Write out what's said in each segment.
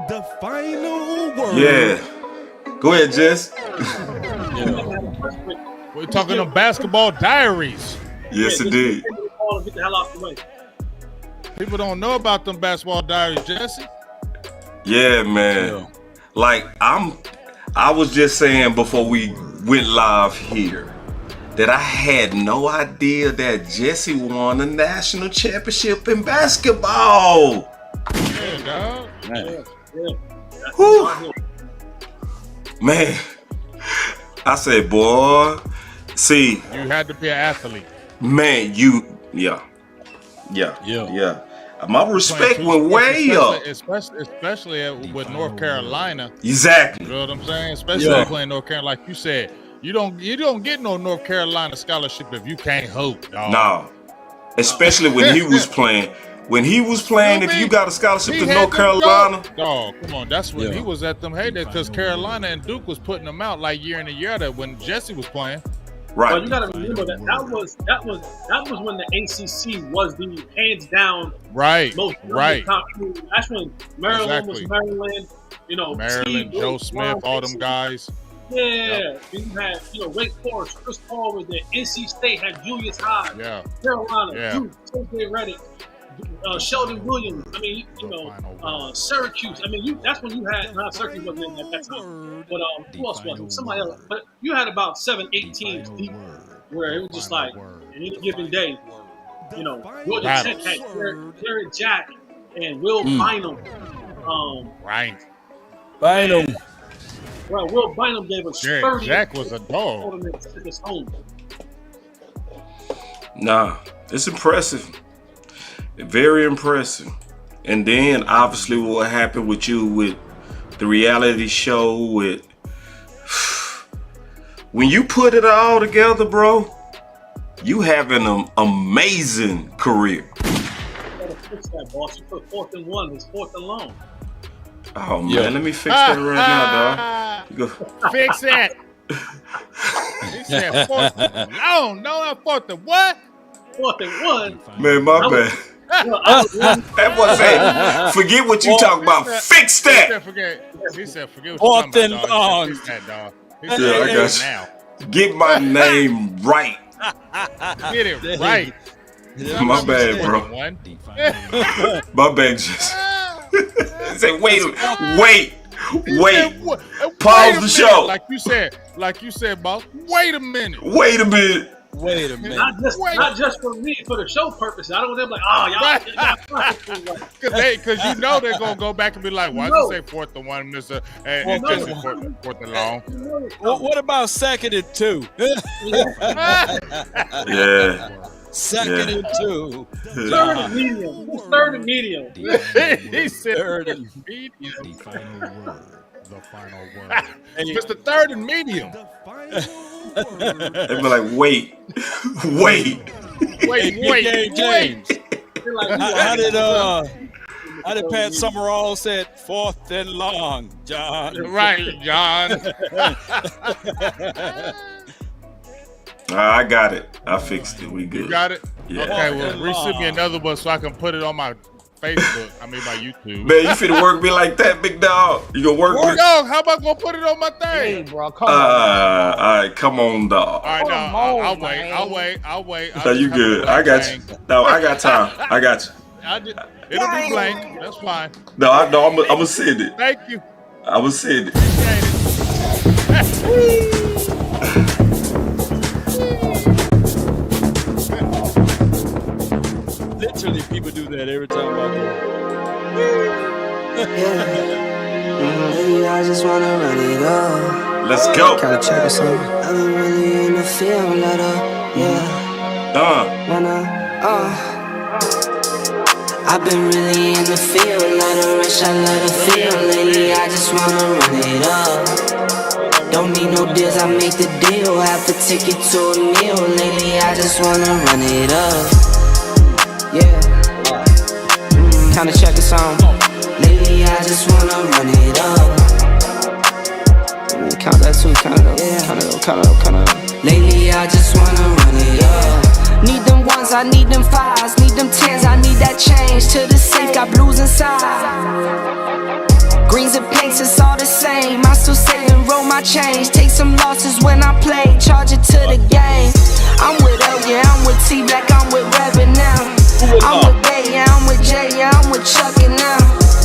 The final word. Yeah. Go ahead, Jess. We're talking of basketball diaries. Yes, indeed. Get the hell out the way. People don't know about them basketball diaries, Jesse. Yeah, man. Like I was just saying before we went live here that I had no idea that Jesse won a national championship in basketball. Yeah, dog. Whew. Man, I said, boy, see. You had to be an athlete. Man, yeah. My respect went way up. Especially with North Carolina. Exactly. You know what I'm saying? Especially playing North Carolina, like you said. You don't get no North Carolina scholarship if you can't hoop, dog. No. Especially when he was playing. When he was playing, if you got a scholarship to North Carolina. Dog, come on. That's when he was at them heydays because Carolina and Duke was putting them out like year in and year out when Jesse was playing. Right. But you gotta remember that was when the ACC was the hands down most top team. That's when Maryland was Maryland. You know, Maryland, Joe Smith, all them guys. Yeah, you had Wake Forest, Chris Paul was there. NC State had Julius Hyde. Carolina, Duke, T.J. Reddick, Sheldon Williams. I mean, Syracuse. I mean, that's when you had. Not Syracuse wasn't in at that time, but who else was it? Somebody else. But you had about 7, 8 teams deep, where it was just like any given day. Georgia Tech had Jared Jack and Will Bynum. Bynum. Well, Will Bynum gave us 30. Jack was a dog. Nah, it's impressive. Very impressive. And then obviously what happened with you with the reality show with when you put it all together, bro, you have an amazing career. You gotta fix that, boss. You put 4th and 1, it's 4th and long. Oh man, let me fix that right now, dog. Go. Fix that. He said 4th and long. No, not 4th and what? 4th and 1. Man, my bad. That boy said, forget what you talking about. Fix that. He said, forget what you talking about, dog. Fix that, dog. I got you. Get my name right. Get it right. My bad, bro. My bad, just. Say, wait. Pause the show. Like you said, boss. Wait a minute. Not just for me, for the show purpose. I don't want them like, y'all. Because they're gonna go back and be like, why did you say 4th and 1, Mister? And just 4th and long. What about 2nd and 2? Yeah. 2nd and 2. 3rd and medium. Who's 3rd and medium? He said 3rd and medium. The final word. It's the 3rd and medium. They be like, wait. James. How did Pat Summerall said 4th and long, John? Right, John. I got it. I fixed it. We good. You got it? Yeah. Okay, well, resend me another one so I can put it on my Facebook. I mean, my YouTube. Man, you finna work me like that, big dog. You gonna work me? Dog, how am I gonna put it on my thing? Hey, bro, come on. All right, come on, dog. All right, no, I'll wait. No, you good. I got you. No, I got time. I got you. It'll be blank. That's fine. No, I'm gonna send it. Thank you. I'm gonna send it. Literally, people do that every time I go. I just wanna run it up. Let's go. Kinda check or something. I've been really in the field, let up. I've been really in the field, let her rush, I let her feel. Lately, I just wanna run it up. Don't need no deals, I make the deal. Have to take it to a meal. Lately, I just wanna run it up. Kinda check us on. Lately I just wanna run it up. Count that too, count it up. Lately I just wanna run it up. Need them ones, I need them fives, need them tens, I need that change to the safe, got blues inside. Green rings and pinks, it's all the same. I still say and roll my change. Take some losses when I play, charge it to the game. I'm with L, yeah, I'm with T Black, I'm with Reverend now. I'm with Bay, yeah, I'm with Jay, yeah, I'm with Chuck and now.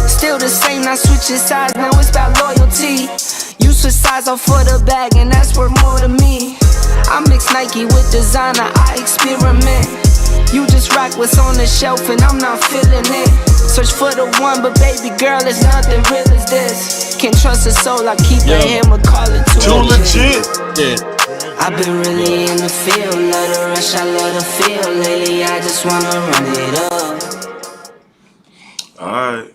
Still the same, not switching sides, now it's about loyalty. You switch sides off for the bag, and that's worth more to me. I mix Nike with designer, I experiment. You just rock what's on the shelf, and I'm not feeling it. Search for the one, but baby girl, it's nothing real as this. Can't trust a soul, I keep a hammer, call it too legit. I've been really in the field, love the rush, I love the feel. Lately, I just wanna run it up. Alright.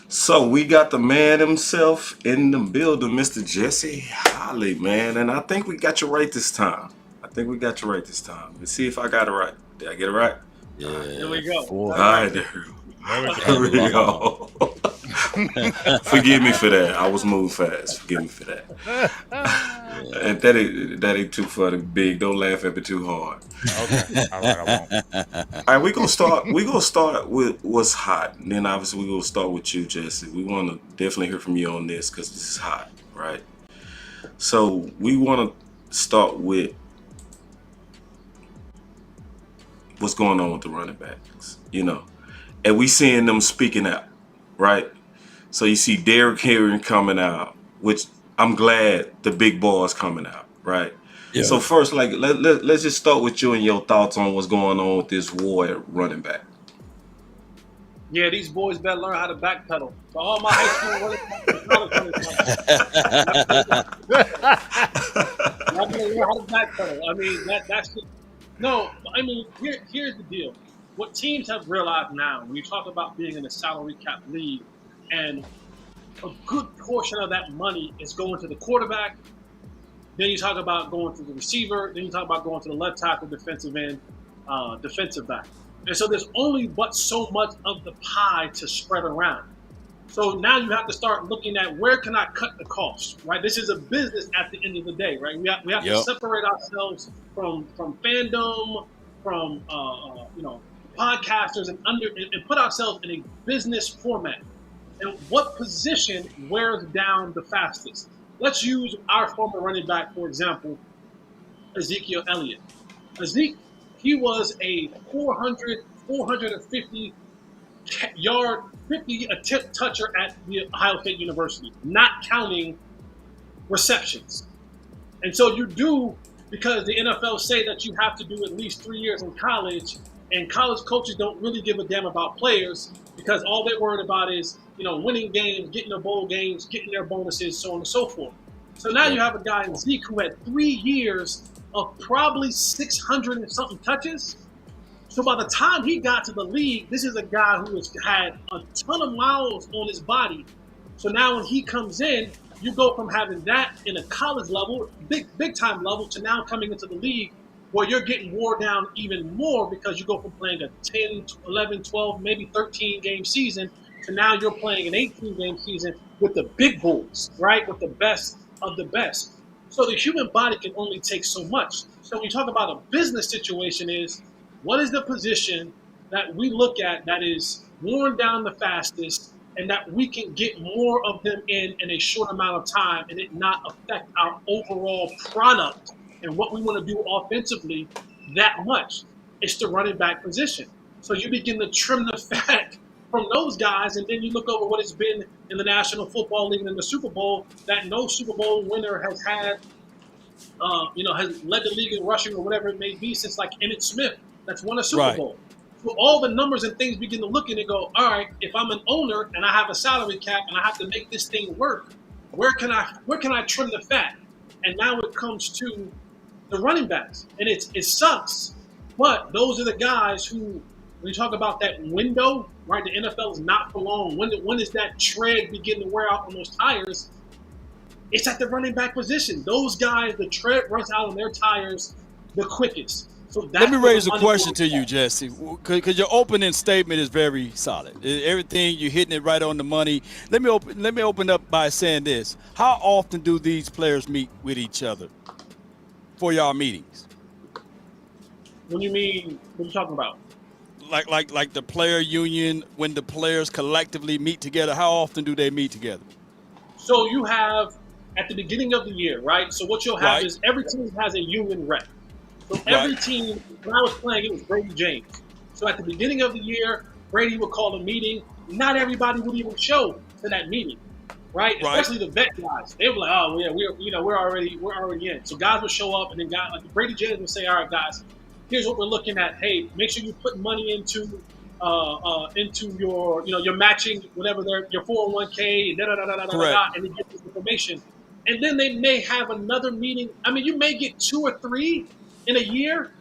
So we got the man himself in the building, Mr. Jesse Holly, man. And I think we got you right this time. Let's see if I got it right. Did I get it right? Yeah. Here we go. Alright, there we go. Forgive me for that. I was moving fast. Forgive me for that. And that ain't too funny, big. Don't laugh at me too hard. Okay. All right, I won't. All right, we're gonna start with what's hot. And then obviously we're gonna start with you, Jesse. We wanna definitely hear from you on this because this is hot, right? So we wanna start with what's going on with the running backs, and we seeing them speaking out, right? So you see Derrick Henry coming out, which I'm glad the big boys coming out, right? Yeah. So first, let's just start with you and your thoughts on what's going on with this war at running back. Yeah, these boys better learn how to backpedal. So all my high school running backs, I'm gonna learn how to backpedal. I mean, that's the, no. I mean, here's the deal. What teams have realized now, when you talk about being in a salary cap league, and a good portion of that money is going to the quarterback. Then you talk about going to the receiver. Then you talk about going to the left tackle, defensive end, defensive back. And so there's only but so much of the pie to spread around. So now you have to start looking at where can I cut the cost, right? This is a business at the end of the day, right? We have to separate ourselves from fandom, from podcasters, and put ourselves in a business format. And what position wears down the fastest? Let's use our former running back, for example, Ezekiel Elliott. He was a 450 yard, 50 attempt toucher at the Ohio State University, not counting receptions. And so you do, because the NFL say that you have to do at least 3 years in college, and college coaches don't really give a damn about players because all they're worried about is, winning games, getting their bowl games, getting their bonuses, so on and so forth. So now you have a guy in Zeke who had 3 years of probably 600 and something touches. So by the time he got to the league, this is a guy who has had a ton of miles on his body. So now when he comes in, you go from having that in a college level, big time level, to now coming into the league where you're getting wore down even more because you go from playing a 10, 11, 12, maybe 13 game season to now you're playing an 18 game season with the big boys, right? With the best of the best. So the human body can only take so much. So when you talk about a business situation is, what is the position that we look at that is worn down the fastest and that we can get more of them in a short amount of time and it not affect our overall product and what we want to do offensively that much? It's the running back position. So you begin to trim the fat from those guys, and then you look over what it's been in the National Football League and in the Super Bowl, that no Super Bowl winner has had, has led the league in rushing or whatever it may be since like Emmitt Smith, that's won a Super Bowl. So all the numbers and things begin to look at it and go, all right, if I'm an owner and I have a salary cap and I have to make this thing work, where can I trim the fat? And now it comes to the running backs, and it sucks. But those are the guys who, when you talk about that window, right? The NFL is not for long. When does that tread begin to wear out on those tires? It's at the running back position. Those guys, the tread runs out on their tires the quickest. So let me raise a question to you, Jesse, because your opening statement is very solid. Everything, you're hitting it right on the money. Let me open up by saying this: how often do these players meet with each other for y'all meetings? What do you mean? What are you talking about? Like the player union, when the players collectively meet together, how often do they meet together? So you have at the beginning of the year, right? So what you'll have Right. is every team has a union rep. So Right. every team, when I was playing, it was Brady James. So at the beginning of the year, Brady would call a meeting. Not everybody would even show to that meeting, right? Right. Especially the vet guys. They were like, "Oh yeah, we're already in." So guys would show up, and then guys like Brady James would say, "All right, guys, here's what we're looking at. Hey, make sure you put money into your your matching whatever your 401k and they get this information." And then they may have another meeting. I mean, you may get 2 or 3 in a year,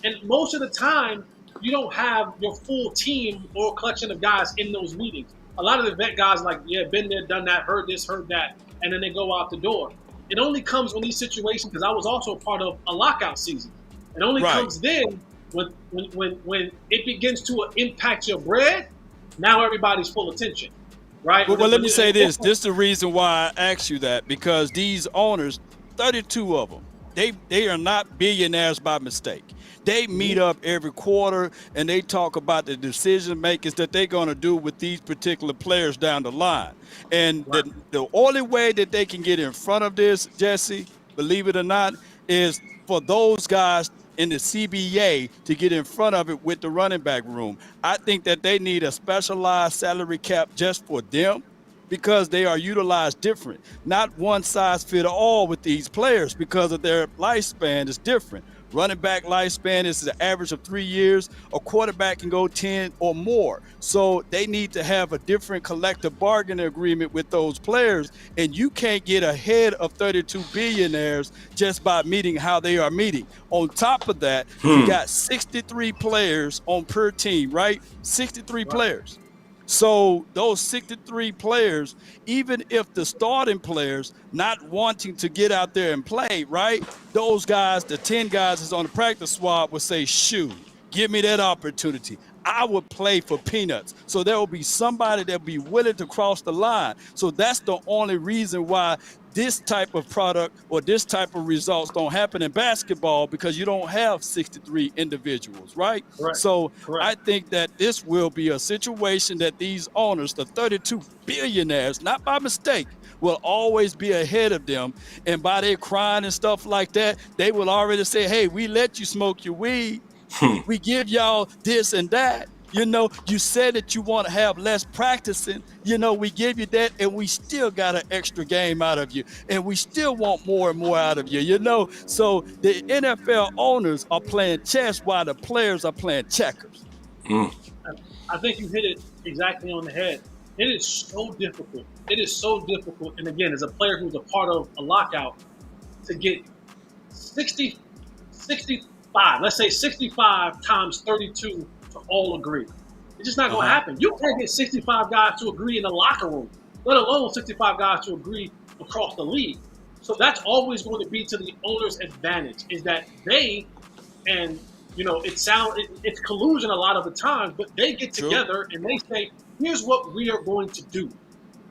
and most of the time you don't have your full team or collection of guys in those meetings. A lot of the vet guys like, yeah, been there, done that, heard this, heard that, and then they go out the door. It only comes when these situations, because I was also a part of a lockout season. It only comes then when it begins to impact your bread. Now everybody's full attention, right? Well, let me say this. This is the reason why I asked you that, because these owners, 32 of them, they are not billionaires by mistake. They meet up every quarter and they talk about the decision makers that they're going to do with these particular players down the line. And the only way that they can get in front of this, Jesse, believe it or not, is for those guys in the CBA to get in front of it with the running back room. I think that they need a specialized salary cap just for them, because they are utilized different. Not one size fit all with these players because of their lifespan is different. Running back lifespan is an average of 3 years. A quarterback can go 10 or more. So they need to have a different collective bargaining agreement with those players. And you can't get ahead of 32 billionaires just by meeting how they are meeting. On top of that, you got 63 players on per team, right? 63 players. So those 63 players, even if the starting players not wanting to get out there and play, right? Those guys, the 10 guys that's on the practice squad would say, shoot, give me that opportunity. I would play for peanuts. So there will be somebody that will be willing to cross the line. So that's the only reason why this type of product or this type of results don't happen in basketball, because you don't have 63 individuals, right? Correct. So Correct. I think that this will be a situation that these owners, the 32 billionaires, not by mistake, will always be ahead of them. And by their crying and stuff like that, they will already say, hey, we let you smoke your weed. We give y'all this and that. You know, you said that you want to have less practicing. You know, we give you that, and we still got an extra game out of you, and we still want more and more out of you, you know? So the NFL owners are playing chess while the players are playing checkers. I think you hit it exactly on the head. It is so difficult. It is so difficult. And again, as a player who's a part of a lockout, to get 65, let's say 65 times 32 to all agree. It's just not going to happen. You can't get 65 guys to agree in the locker room, let alone 65 guys to agree across the league. So that's always going to be to the owner's advantage, is that they, and you know, it's collusion a lot of the times, but they get together and they say, here's what we are going to do.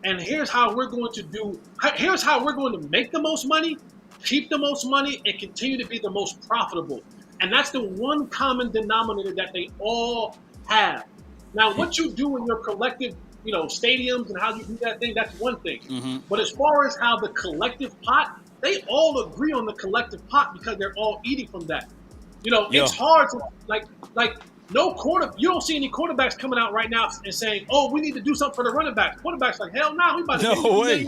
And here's how we're going to make the most money, keep the most money, and continue to be the most profitable. And that's the one common denominator that they all have. Now, what you do in your collective, you know, stadiums and how you do that thing, that's one thing. But as far as how the collective pot, they all agree on the collective pot because they're all eating from that. You know, it's hard to like you don't see any quarterbacks coming out right now and saying, "Oh, we need to do something for the running backs." Quarterbacks like, "Hell no, we about to no way."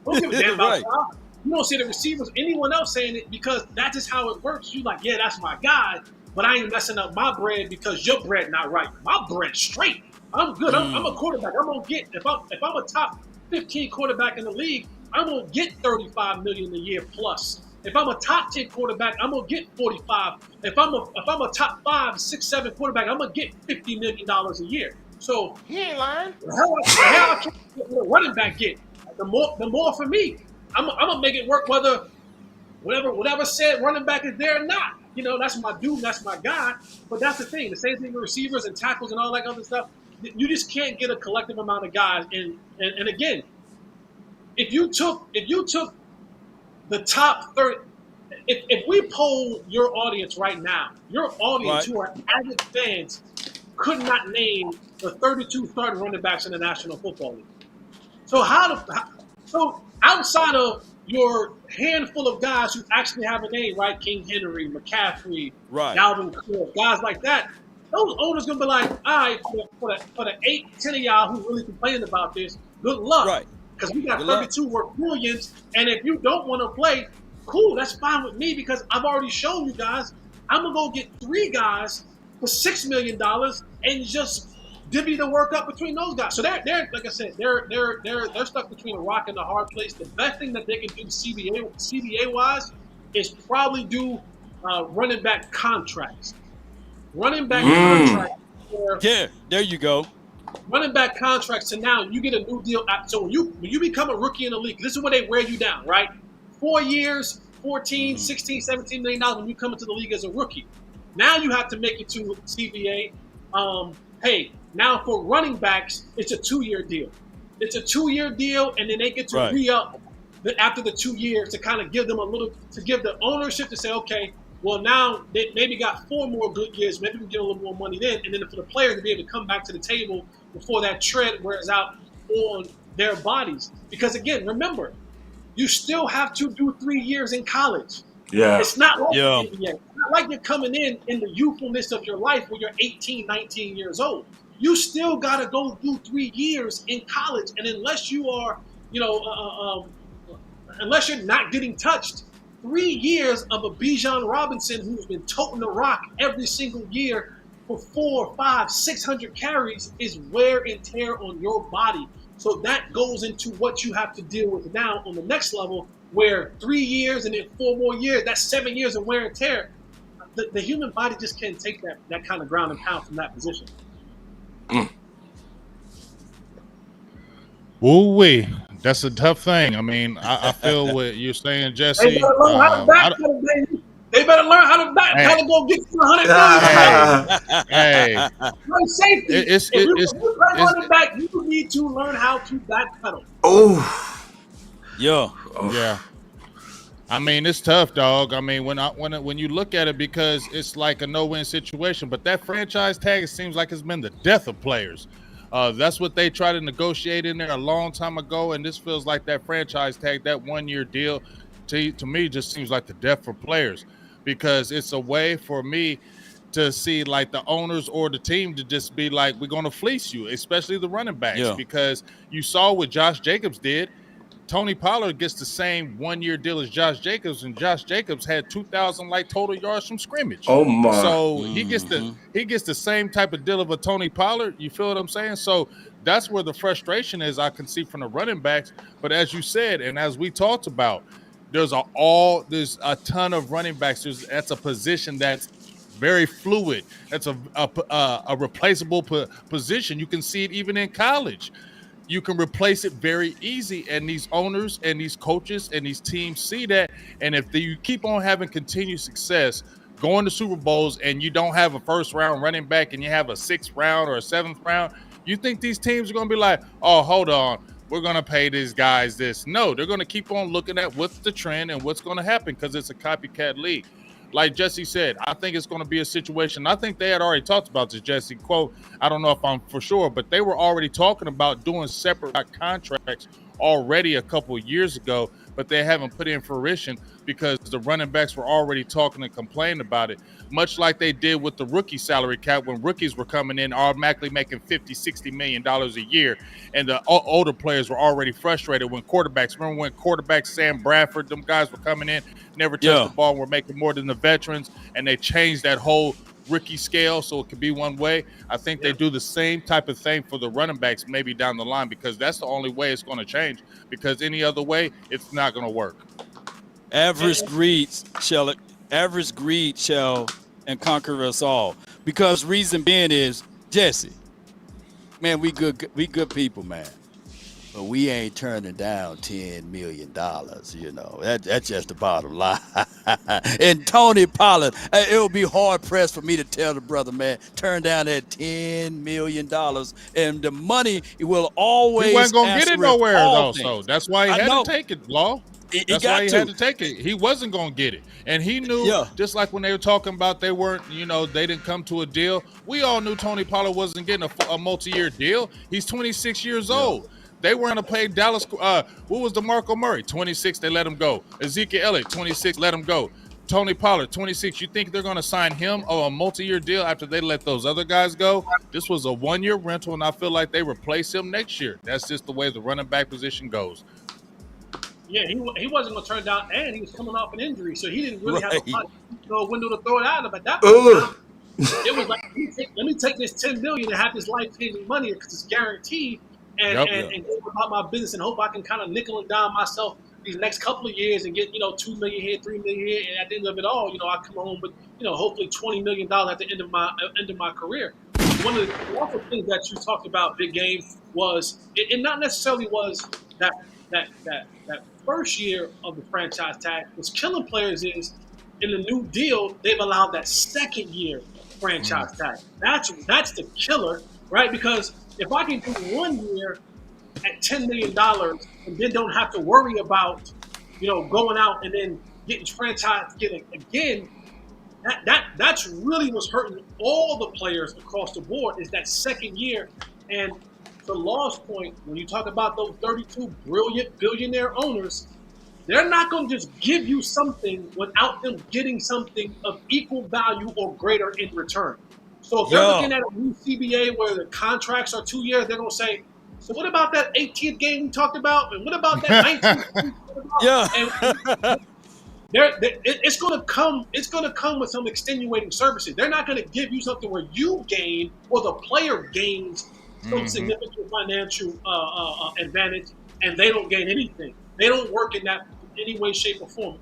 Don't give a damn about that. You don't see the receivers, anyone else saying it, because that's just how it works. You like, yeah, that's my guy, but I ain't messing up my bread because your bread not right. My bread straight. I'm good. I'm a quarterback. I'm gonna get if I'm a top 15 quarterback in the league, I'm gonna get $35 million a year plus. If I'm a top 10 quarterback, I'm gonna get 45. If I'm a top 5, 6, 7 quarterback, I'm gonna get $50 million a year. So he ain't lying. How can the running back get? The more for me. I'm gonna make it work whatever said running back is there or not. You know, that's my dude, that's my guy. But that's the thing. The same thing with receivers and tackles and all that other stuff. You just can't get a collective amount of guys. And again, if you took the top 30, if we poll your audience right now, your audience who are avid fans could not name the 32 starting running backs in the National Football League. So outside of your handful of guys who actually have a name, right? King Henry, McCaffrey, Right. Dalvin Cook, guys like that. Those owners gonna be like, all right, for the 8-10 of y'all who really complaining about this, good luck. Right. Because we got Good 32 worth millions, and if you don't want to play, cool, that's fine with me because I've already shown you guys. I'm gonna go get 3 guys for $6 million and just divvy the work up between those guys. So they're like I said, they're stuck between a rock and a hard place. The best thing that they can do CBA wise is probably do running back contracts. Running back contracts. Yeah, there you go. Running back contracts, so now you get a new deal. So when you become a rookie in the league, this is where they wear you down, right? 4 years, 14, 16, 17 million dollars when you come into the league as a rookie. Now you have to make it to CBA. Hey, now for running backs, it's a 2-year deal. It's a 2-year deal, and then they get to re-up after the 2 years to kind of give them to give the ownership to say, okay, well, now they maybe got 4 more good years. Maybe we can get a little more money then. And then for the players to be able to come back to the table before that tread wears out on their bodies. Because, again, remember, you still have to do 3 years in college. Yeah. It's not like it's not like you're coming in the youthfulness of your life when you're 18, 19 years old. You still got to go do 3 years in college. And unless you are, unless you're not getting touched, 3 years of a Bijan Robinson who's been toting the rock every single year for 400, 500, 600 carries is wear and tear on your body. So that goes into what you have to deal with now on the next level, where 3 years and then 4 more years, that's 7 years of wear and tear. The human body just can't take that kind of ground and pound from that position. Ooh-wee. That's a tough thing. I mean, I feel what you're saying, Jesse. They better learn how to backpedal, baby. They better learn how to backpedal, go get you 100 million. Hey. Safety. If you play running back, you need to learn how to backpedal. Oh. Yeah. I mean, it's tough, dog. I mean, when you look at it, because it's like a no-win situation, but that franchise tag, it seems like it's been the death of players. That's what they tried to negotiate in there a long time ago, and this feels like that franchise tag, that 1-year deal, to me just seems like the death for players, because it's a way for me to see like the owners or the team to just be like, we're going to fleece you, especially the running backs, because you saw what Josh Jacobs did. Tony Pollard gets the same 1-year deal as Josh Jacobs, and Josh Jacobs had 2,000 like total yards from scrimmage. Oh my! So he gets the same type of deal of a Tony Pollard. You feel what I'm saying? So that's where the frustration is. I can see from the running backs. But as you said, and as we talked about, there's a ton of running backs. That's a position that's very fluid. That's a replaceable position. You can see it even in college. You can replace it very easy, and these owners and these coaches and these teams see that. And if you keep on having continued success, going to Super Bowls, and you don't have a first-round running back and you have a 6th round or a 7th round, you think these teams are going to be like, oh, hold on, we're going to pay these guys this. No, they're going to keep on looking at what's the trend and what's going to happen, because it's a copycat league. Like Jesse said, I think it's going to be a situation. I think they had already talked about this, Jesse. Quote, I don't know if I'm for sure, but they were already talking about doing separate contracts already a couple of years ago, but they haven't put in fruition because the running backs were already talking and complaining about it, much like they did with the rookie salary cap when rookies were coming in automatically making $50-60 million a year, and the older players were already frustrated when quarterbacks, remember when quarterbacks, Sam Bradford, them guys were coming in, never touched the ball, and were making more than the veterans, and they changed that whole rookie scale so it could be one way. I think they do the same type of thing for the running backs maybe down the line, because that's the only way it's going to change, because any other way it's not going to work. Average greed shall and conquer us all, because reason being is, Jesse, man, we good people, man, but we ain't turning down $10 million. You know, that's just the bottom line. And Tony Pollard, it would be hard pressed for me to tell the brother, man, turn down that $10 million, and the money will always. He wasn't gonna get it nowhere though, so that's why he had to take it, Law. That's why he had to take it. He wasn't going to get it. And he knew, just like when they were talking about they weren't, they didn't come to a deal. We all knew Tony Pollard wasn't getting a multi-year deal. He's 26 years old. They weren't going to pay Dallas. What was DeMarco Murray? 26, they let him go. Ezekiel Elliott, 26, let him go. Tony Pollard, 26. You think they're going to sign him on a multi-year deal after they let those other guys go? This was a one-year rental, and I feel like they replace him next year. That's just the way the running back position goes. Yeah, he wasn't going to turn down, and he was coming off an injury, so he didn't really have a window to throw it out of. At that point, it was like, let me take this $10 million and have this life-changing money because it's guaranteed, and go about my business and hope I can kind of nickel and dime myself these next couple of years and get, $2 million here, $3 million here, and at the end of it all, I come home with, hopefully $20 million at the end of my career. One of the awful things that you talked about, Big Game, was it not necessarily was that first year of the franchise tag. What's killing players is in the new deal they've allowed that second year franchise tag. That's the killer, right? Because if I can do 1 year at $10 million and then don't have to worry about, going out and then getting franchise again, that's really what's hurting all the players across the board is that second year. And to Law's point, when you talk about those 32 brilliant billionaire owners, they're not going to just give you something without them getting something of equal value or greater in return. So if they're looking at a new CBA where the contracts are 2 years, they're going to say, so what about that 18th game we talked about? And what about that 19th game we talked about? It's going to come. It's going to come with some extenuating services. They're not going to give you something where you gain or the player gains some significant financial advantage, and they don't gain anything. They don't work in that any way, shape, or form.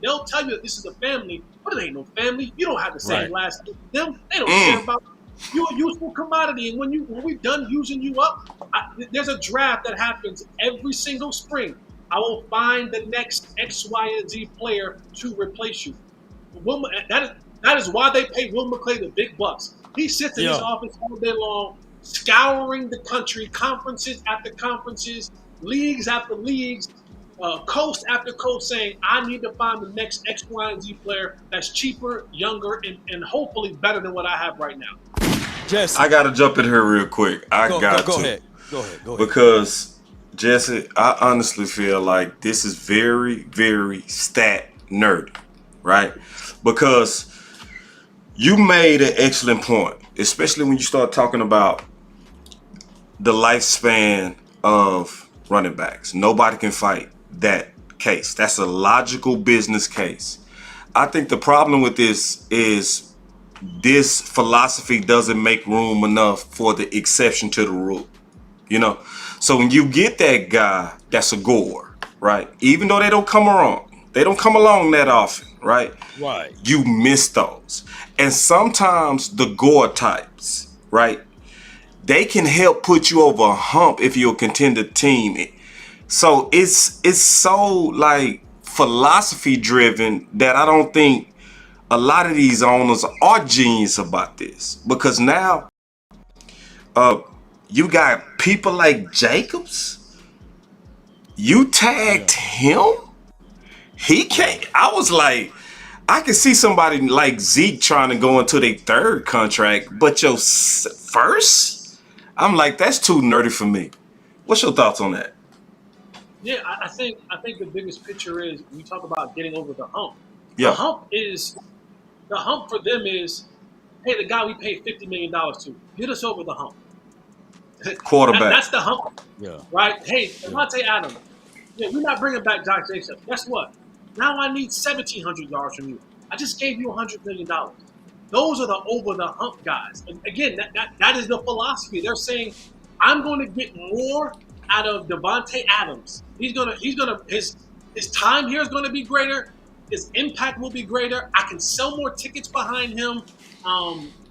They'll tell you that this is a family, but it ain't no family. You don't have the same last name as them. They don't care about you. You're a useful commodity, and when we're done using you up, there's a draft that happens every single spring. I will find the next X, Y, and Z player to replace you. That is why they pay Will McClay the big bucks. He sits in his office all day long, scouring the country, conferences after conferences, leagues after leagues, coast after coast, saying, I need to find the next X, Y, and Z player that's cheaper, younger, and hopefully better than what I have right now. Jesse. I got to jump in here real quick. Go ahead. Because, Jesse, I honestly feel like this is very, very stat nerdy, right? Because you made an excellent point, especially when you start talking about the lifespan of running backs. Nobody can fight that case. That's a logical business case. I think the problem with this is this philosophy doesn't make room enough for the exception to the rule. So when you get that guy that's a gore, right? Even though they don't come along that often, right? Right. You miss those. And sometimes the gore types, right? They can help put you over a hump if you're a contender team. So it's so like philosophy driven that I don't think a lot of these owners are genius about this, because now you got people like Jacobs. You tagged him. He can't. I was like, I can see somebody like Zeke trying to go into their third contract, but your first, I'm like, that's too nerdy for me. What's your thoughts on that? Yeah, I think the biggest picture is when you talk about getting over the hump. Yeah. The hump for them is, hey, the guy we paid $50 million to, get us over the hump. Quarterback. That's the hump. Yeah. Right? Hey, Devontae Adams, we're not bringing back Josh Jacobs. Guess what? Now I need 1,700 yards from you. I just gave you $100 million. Those are the over the hump guys. And again, that is the philosophy. They're saying, I'm going to get more out of Devontae Adams. His time here is going to be greater. His impact will be greater. I can sell more tickets behind him.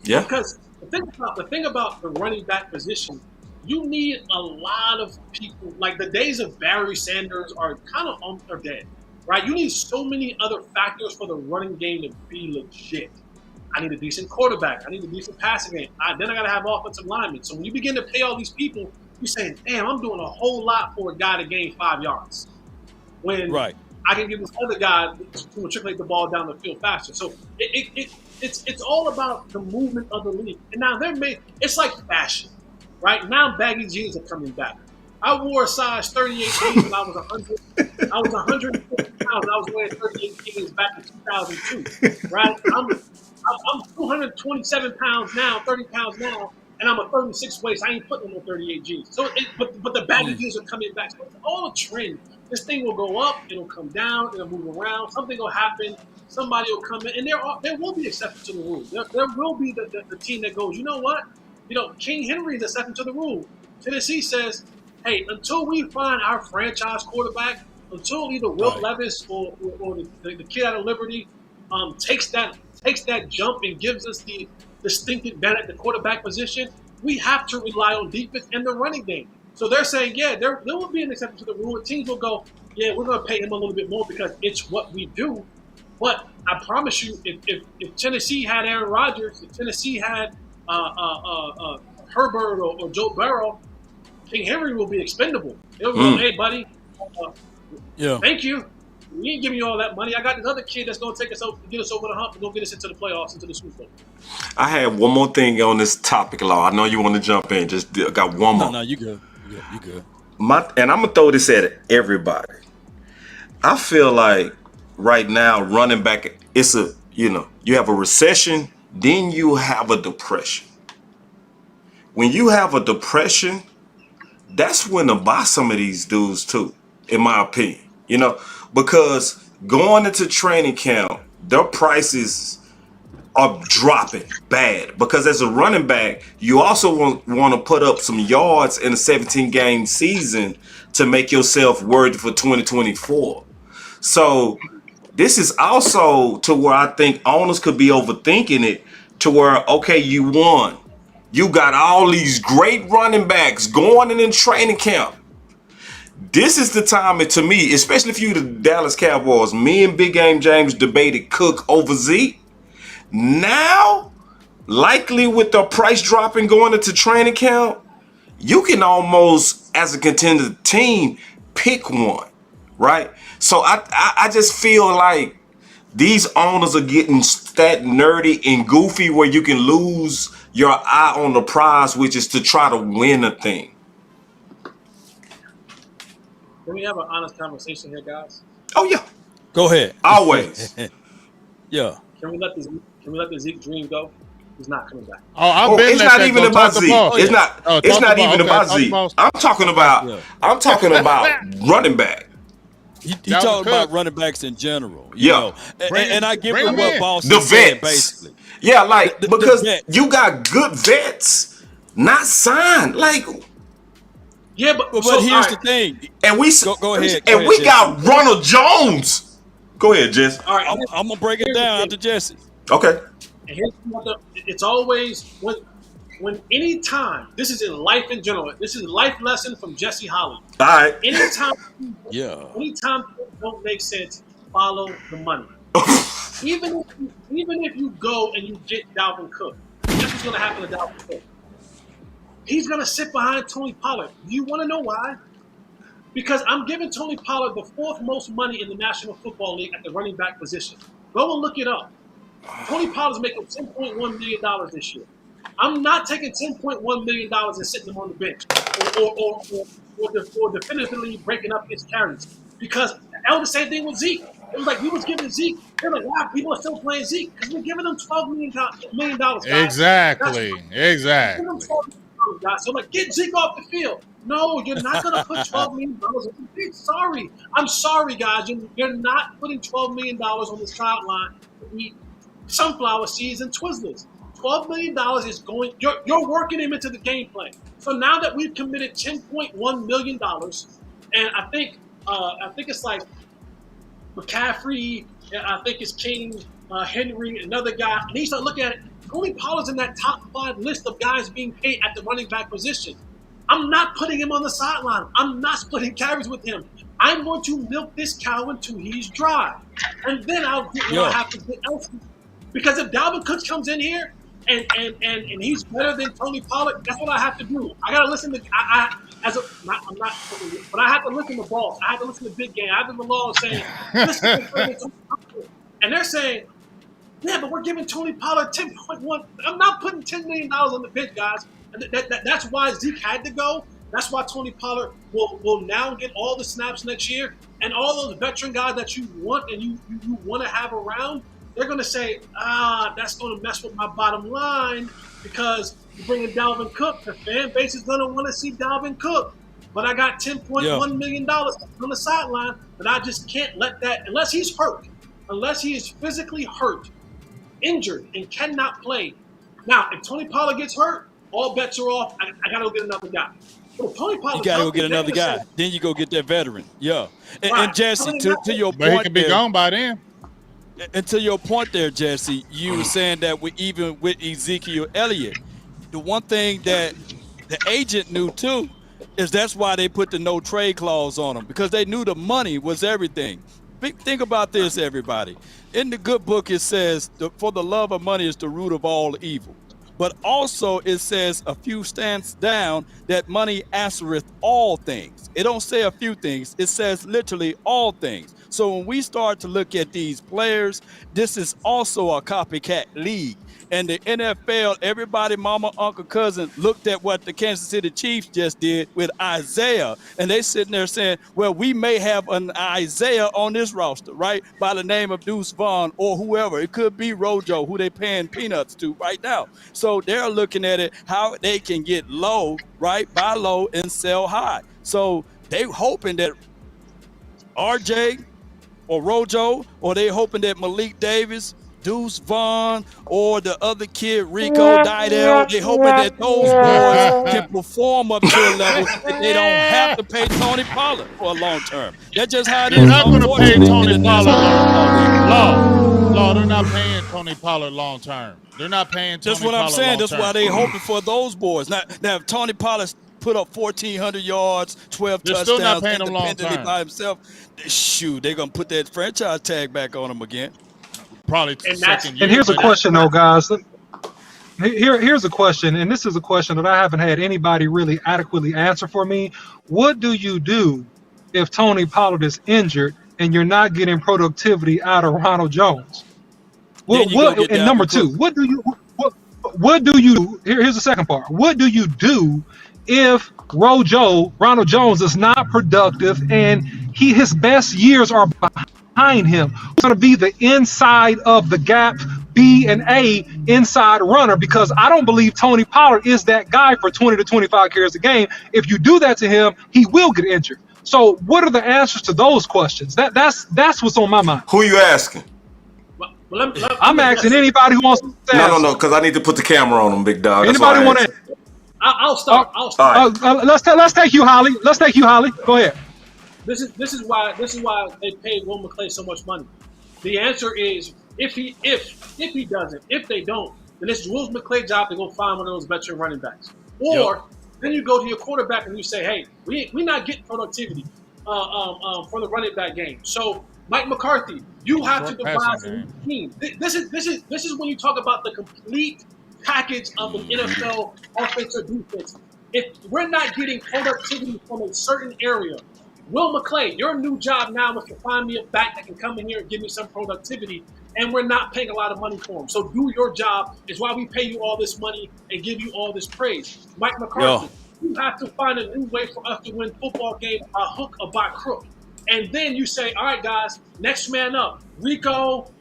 Because the thing about the running back position, you need a lot of people. Like the days of Barry Sanders are kind of are dead, right? You need so many other factors for the running game to be legit. I need a decent quarterback. I need a decent passing game. Then I got to have offensive linemen. So when you begin to pay all these people, you're saying, damn, I'm doing a whole lot for a guy to gain 5 yards. When I can give this other guy to matriculate the ball down the field faster. So it's all about the movement of the league. And now it's like fashion, right? Now baggy jeans are coming back. I wore a size 38 jeans when I was 100. I was 150 pounds. I was wearing 38 jeans back in 2002. Right? I'm 227 pounds now, 30 pounds now, and I'm a 36 waist. I ain't putting on 38 jeans. So, but the baggy jeans are coming back. So it's all a trend. This thing will go up, it'll come down, it'll move around. Something will happen. Somebody will come in, and there will be exceptions to the rule. There will be the team that goes, you know what? King Henry is exception to the rule. Tennessee says, hey, until we find our franchise quarterback, until either Will Levis or the kid out of Liberty takes that jump and gives us the distinctive advantage at the quarterback position, we have to rely on defense and the running game. So they're saying, yeah, there will be an exception to the rule. Teams will go, yeah, we're going to pay him a little bit more because it's what we do. But I promise you, if Tennessee had Aaron Rodgers, if Tennessee had Herbert or Joe Burrow, King Henry will be expendable. He'll go, hey, buddy, thank you. We ain't giving you all that money. I got this other kid that's going to take us over, get us over the hump, and go get us into the playoffs, into the Super Bowl. I have one more thing on this topic, Law. I know you want to jump in. Just got one more. No, you good. You good. And I'm going to throw this at everybody. I feel like right now, running back, it's you have a recession, then you have a depression. When you have a depression, that's when to buy some of these dudes too, in my opinion. Because going into training camp, their prices are dropping bad. Because as a running back, you also want to put up some yards in a 17-game season to make yourself worthy for 2024. So this is also to where I think owners could be overthinking it to where, okay, you won. You got all these great running backs going in training camp. This is the time, to me, especially if you the Dallas Cowboys, me and Big Game James debated Cook over Zeke. Now, likely with the price dropping going into training camp, you can almost, as a contender team, pick one, right? So I just feel like these owners are getting that nerdy and goofy where you can lose your eye on the prize, which is to try to win a thing. Can we have an honest conversation here, guys? Oh yeah, go ahead. Always. Yeah. Can we let the Zeke dream go? He's not coming back. It's not even about Zeke. It's not. It's not even about Zeke. I'm talking about running back. He talking about running backs in general. And I give him what Boss the said, vets. basically. Yeah, like because you got good vets not signed. Like, yeah, but here's the thing. And we go ahead. And we got Ronald Jones. Go ahead, Jess. All right, I'm gonna break it down after Jesse. Okay. And it's always when any time, this is in life in general. This is a life lesson from Jesse Holly. All right. Anytime things don't make sense, follow the money. even if you go and you get Dalvin Cook, guess what's going to happen to Dalvin Cook? He's going to sit behind Tony Pollard. Do you want to know why? Because I'm giving Tony Pollard the fourth most money in the National Football League at the running back position. Go and look it up. Tony Pollard's making $10.1 million this year. I'm not taking $10.1 million and sitting him on the bench or definitively breaking up his carries. Because that was the same thing with Zeke. It was like we was giving Zeke. They're like, wow, people are still playing Zeke because we're giving them $12 million. Guys. Exactly. So like, get Zeke off the field. No, you're not going to put $12 million on the field. Sorry. I'm sorry, guys. You're not putting $12 million on the sideline to eat sunflower seeds and Twizzlers. $12 million is going. You're working him into the game plan. So now that we've committed $10.1 million, and I think it's like McCaffrey, I think it's King, Henry, another guy. And he start looking at it. Tony Pollard's in that top 5 list of guys being paid at the running back position. I'm not putting him on the sideline. I'm not splitting carries with him. I'm going to milk this cow until he's dry, and then I'll have to get else. Because if Dalvin Cook comes in here and he's better than Tony Pollard, that's what I have to do. I got to listen to but I have to listen to Boss. I have to listen to Big Game. I have to the law saying, listen to and they're saying, yeah, but we're giving Tony Pollard 10.1. I'm not putting $10 million on the bench, guys. And that's why Zeke had to go. That's why Tony Pollard will now get all the snaps next year, and all those veteran guys that you want and you want to have around, they're going to say, that's going to mess with my bottom line because you're bringing Dalvin Cook. The fan base is going to want to see Dalvin Cook. But I got $10.1 million on the sideline, but I just can't let that, unless he's hurt, unless he is physically hurt, injured, and cannot play. Now, if Tony Pollard gets hurt, all bets are off. I got to go get another guy. But if Tony Pollard, you got to go get another guy. Then you go get that veteran. Yeah. And Jesse, to your point, but he could be gone by then. And to your point there, Jesse, you were saying that even with Ezekiel Elliott, the one thing that the agent knew too is that's why they put the no trade clause on him, because they knew the money was everything. Think about this, everybody. In the good book, it says, for the love of money is the root of all evil. But also it says a few stands down that money answereth all things. It don't say a few things. It says literally all things. So when we start to look at these players, this is also a copycat league. And the NFL, everybody, mama, uncle, cousin, looked at what the Kansas City Chiefs just did with Isaiah. And they sitting there saying, well, we may have an Isaiah on this roster, right? By the name of Deuce Vaughn or whoever. It could be Rojo, who they paying peanuts to right now. So they're looking at it, how they can get low, right? Buy low and sell high. So they hoping that RJ or Rojo, or they hoping that Malik Davis, Deuce Vaughn, or the other kid, Rico Didell, they hoping that those boys can perform up to a level that they don't have to pay Tony Pollard for a long term. That's just how it is. They're not going to pay Tony Pollard. Law, they're not paying Tony Pollard long term. They're not paying Tony Pollard long term. That's what I'm saying. That's why they hoping for those boys. Now if Tony Pollard put up 1,400 yards, 12 they're touchdowns still not paying him long independently term by himself, shoot, they're going to put that franchise tag back on him again. Probably and here's a question, though, guys. Here's a question, and this is a question that I haven't had anybody really adequately answer for me. What do you do if Tony Pollard is injured and you're not getting productivity out of Ronald Jones? And number two, what do you? Here's the second part. What do you do if Ronald Jones is not productive and his best years are behind him? It's going to be the inside of the gap B and A inside runner, because I don't believe Tony Pollard is that guy for 20 to 25 carries a game. If you do that to him, he will get injured. So what are the answers to those questions? That's what's on my mind. Who are you asking? I'm asking anybody who wants to answer. No, because I need to put the camera on him, big dog. Anybody want to? I'll start. Let's take you, Holly. Go ahead. This is why they paid Will McClay so much money. The answer is if he doesn't, if they don't, then it's Will McClay's job to go find one of those veteran running backs. Or then you go to your quarterback and you say, hey, we're not getting productivity for the running back game. So Mike McCarthy, you have to devise a new team. This is when you talk about the complete package of an NFL offense or defense. If we're not getting productivity from a certain area, Will McClay, your new job now is to find me a back that can come in here and give me some productivity, and we're not paying a lot of money for him. So do your job. Is why we pay you all this money and give you all this praise. Mike McCarthy, you have to find a new way for us to win football games by hook or by crook. And then you say, all right, guys, next man up, Rico,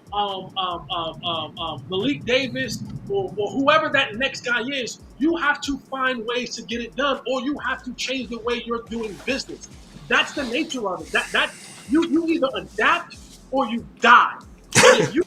Malik Davis, or whoever that next guy is. You have to find ways to get it done, or you have to change the way you're doing business. That's the nature of it. That you either adapt or you die. And if you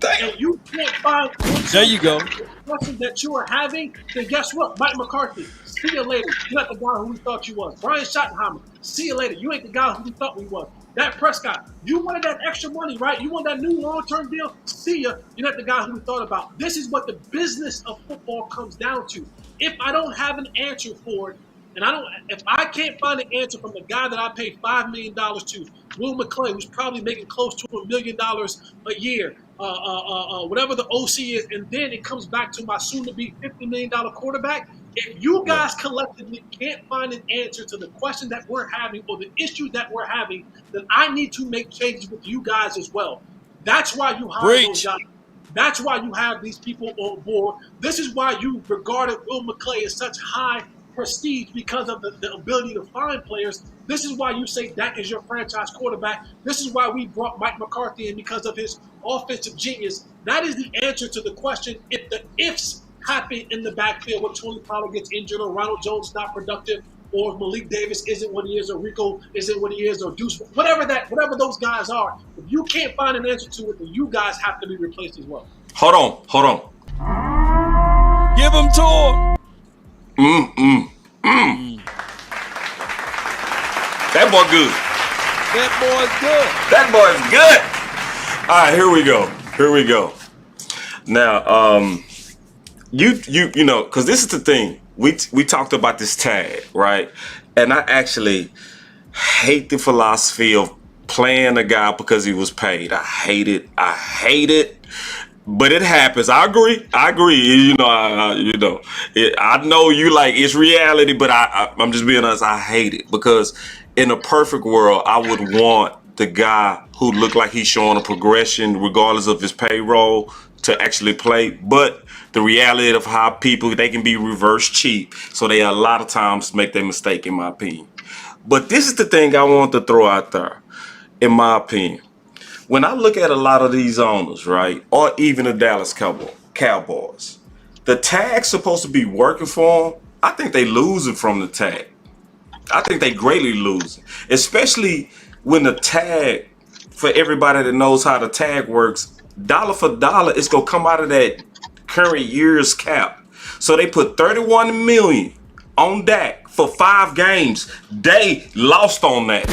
and you can't find there you go that you are having, then guess what? Mike McCarthy, see you later. You're not the guy who we thought you was. Brian Schottenheimer, see you later. You ain't the guy who we thought we was. Dak Prescott, you wanted that extra money, right? You want that new long-term deal? See ya. You're not the guy who we thought about. This is what the business of football comes down to. If I don't have an answer for it, and if I can't find an answer from the guy that I paid $5 million to, Will McClay, who's probably making close to $1 million a year, whatever the OC is, and then it comes back to my soon-to-be $50 million quarterback. If you guys collectively can't find an answer to the question that we're having or the issue that we're having, then I need to make changes with you guys as well. That's why you hire those guys. That's why you have these people on board. This is why you regarded Will McClay as such high prestige because of the ability to find players. This is why you say Dak is your franchise quarterback. This is why we brought Mike McCarthy in because of his offensive genius. That is the answer to the question if the ifs happen in the backfield when Tony Pollard gets injured or Ronald Jones not productive or Malik Davis isn't what he is or Rico isn't what he is or Deuce, whatever those guys are. If you can't find an answer to it, then you guys have to be replaced as well. Hold on. Give him to him. That boy good. That boy's good. All right, here we go. Now, you know, because this is the thing. We talked about this tag, right? And I actually hate the philosophy of playing a guy because he was paid. I hate it. But it happens. I agree. You know, I know you like it's reality, but I'm just being honest. I hate it because in a perfect world, I would want the guy who looked like he's showing a progression, regardless of his payroll, to actually play. But the reality of how they can be reverse cheap, so they a lot of times make that mistake, in my opinion. But this is the thing I want to throw out there, in my opinion. When I look at a lot of these owners, right, or even the Dallas Cowboys, the tag's supposed to be working for them. I think they losing from the tag. I think they greatly losing, especially when the tag, for everybody that knows how the tag works, dollar for dollar, it's gonna come out of that current year's cap. So they put $31 million on Dak for 5 games. They lost on that.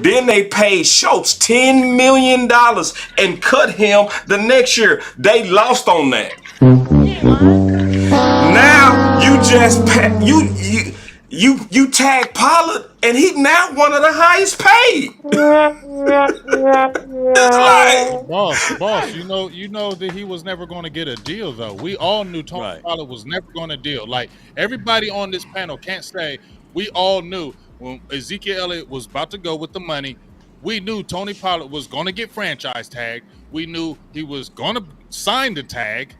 Then they paid Schultz $10 million and cut him the next year. They lost on that. Now you just you tag Pollard and he now one of the highest paid. It's like boss. You know that he was never going to get a deal though. We all knew Tony Pollard was never going to deal. Like everybody on this panel can't say we all knew. When Ezekiel Elliott was about to go with the money, we knew Tony Pollard was going to get franchise tagged. We knew he was going to sign the tag.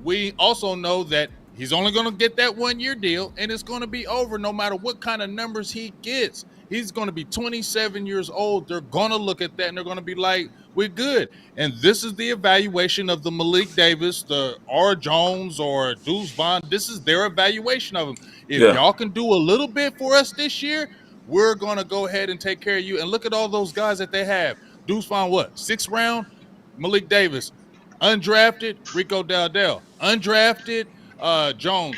We also know that he's only going to get that 1-year deal, and it's going to be over no matter what kind of numbers he gets. He's going to be 27 years old. They're going to look at that, and they're going to be like, we're good. And this is the evaluation of the Malik Davis, the R. Jones, or Deuce Vaughn. This is their evaluation of him. If y'all can do a little bit for us this year, we're going to go ahead and take care of you. And look at all those guys that they have. Deuce Vaughn, 6th round? Malik Davis, undrafted. Rico Dowdell, undrafted. Jones,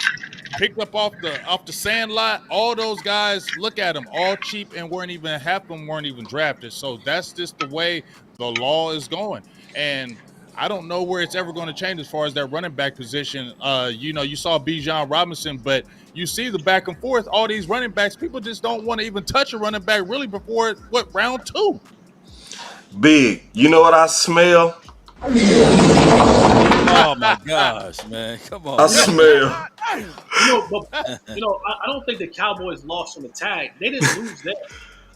picked up off the sand lot. All those guys, look at them, all cheap and half of them weren't even drafted. So that's just the way the law is going. And I don't know where it's ever going to change as far as that running back position. You saw Bijan Robinson, but you see the back and forth. All these running backs, people just don't want to even touch a running back really before round 2. Big. You know what I smell? Oh my gosh, man! Come on. I smell. I don't think the Cowboys lost on the tag. They didn't lose there.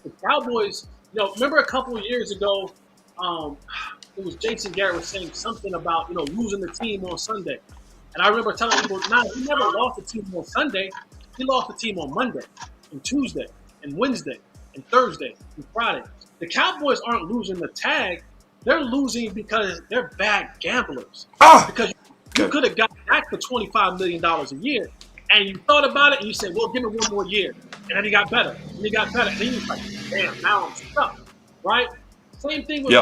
The Cowboys, remember a couple of years ago, it was Jason Garrett was saying something about losing the team on Sunday, and I remember telling people, he never lost the team on Sunday. He lost the team on Monday, and Tuesday, and Wednesday, and Thursday, and Friday. The Cowboys aren't losing the tag. They're losing because they're bad gamblers. Because you could have got back for $25 million a year, and you thought about it, and you said, well, give me 1 more year. And then he got better. And he got better. And he was like, damn, now I'm stuck. Right? Same thing with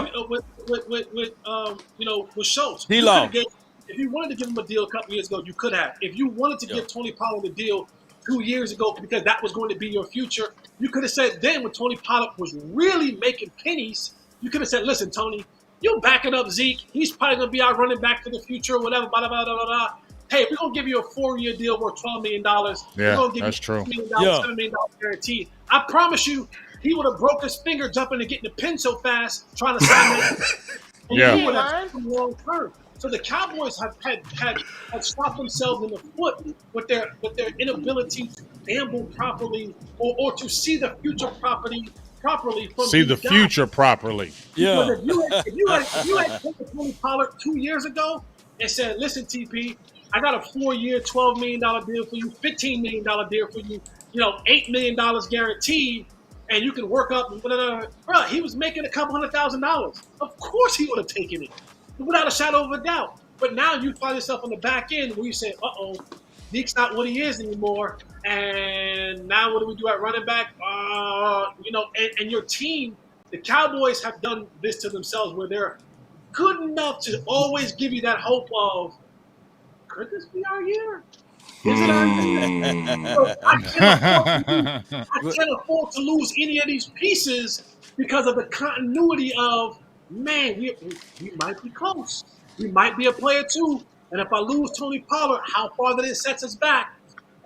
Schultz. If you wanted to give him a deal a couple years ago, you could have. If you wanted to give Tony Pollard a deal 2 years ago because that was going to be your future, you could have said then when Tony Pollard was really making pennies, you could have said, listen, Tony, you're backing up Zeke. He's probably going to be our running back for the future or whatever, blah, blah, blah, blah, blah. Hey, we're going to give you a 4-year deal worth $12 million. Yeah, we're going to give that's you true. $6 million, $7 million guaranteed. I promise you, he would have broke his finger jumping and getting the pin so fast trying to sign that. And he would have come long term. So the Cowboys have had stopped themselves in the foot with their inability to gamble properly or to see the future properly. See the future properly. Yeah. If you had taken Tony Pollard 2 years ago and said, listen, TP, I got a 4-year, $12 million deal for you, $15 million deal for you, $8 million guaranteed, and you can work up. Bro, he was making a couple $100,000. Of course he would have taken it, without a shadow of a doubt. But now you find yourself on the back end where you say, Deke's not what he is anymore. And now what do we do at running back? And your team, the Cowboys have done this to themselves where they're good enough to always give you that hope of, could this be our year? Is it our year? So I can't afford to lose any of these pieces because of the continuity of, man, we might be close. We might be a player too. And if I lose Tony Pollard, how far that it sets us back?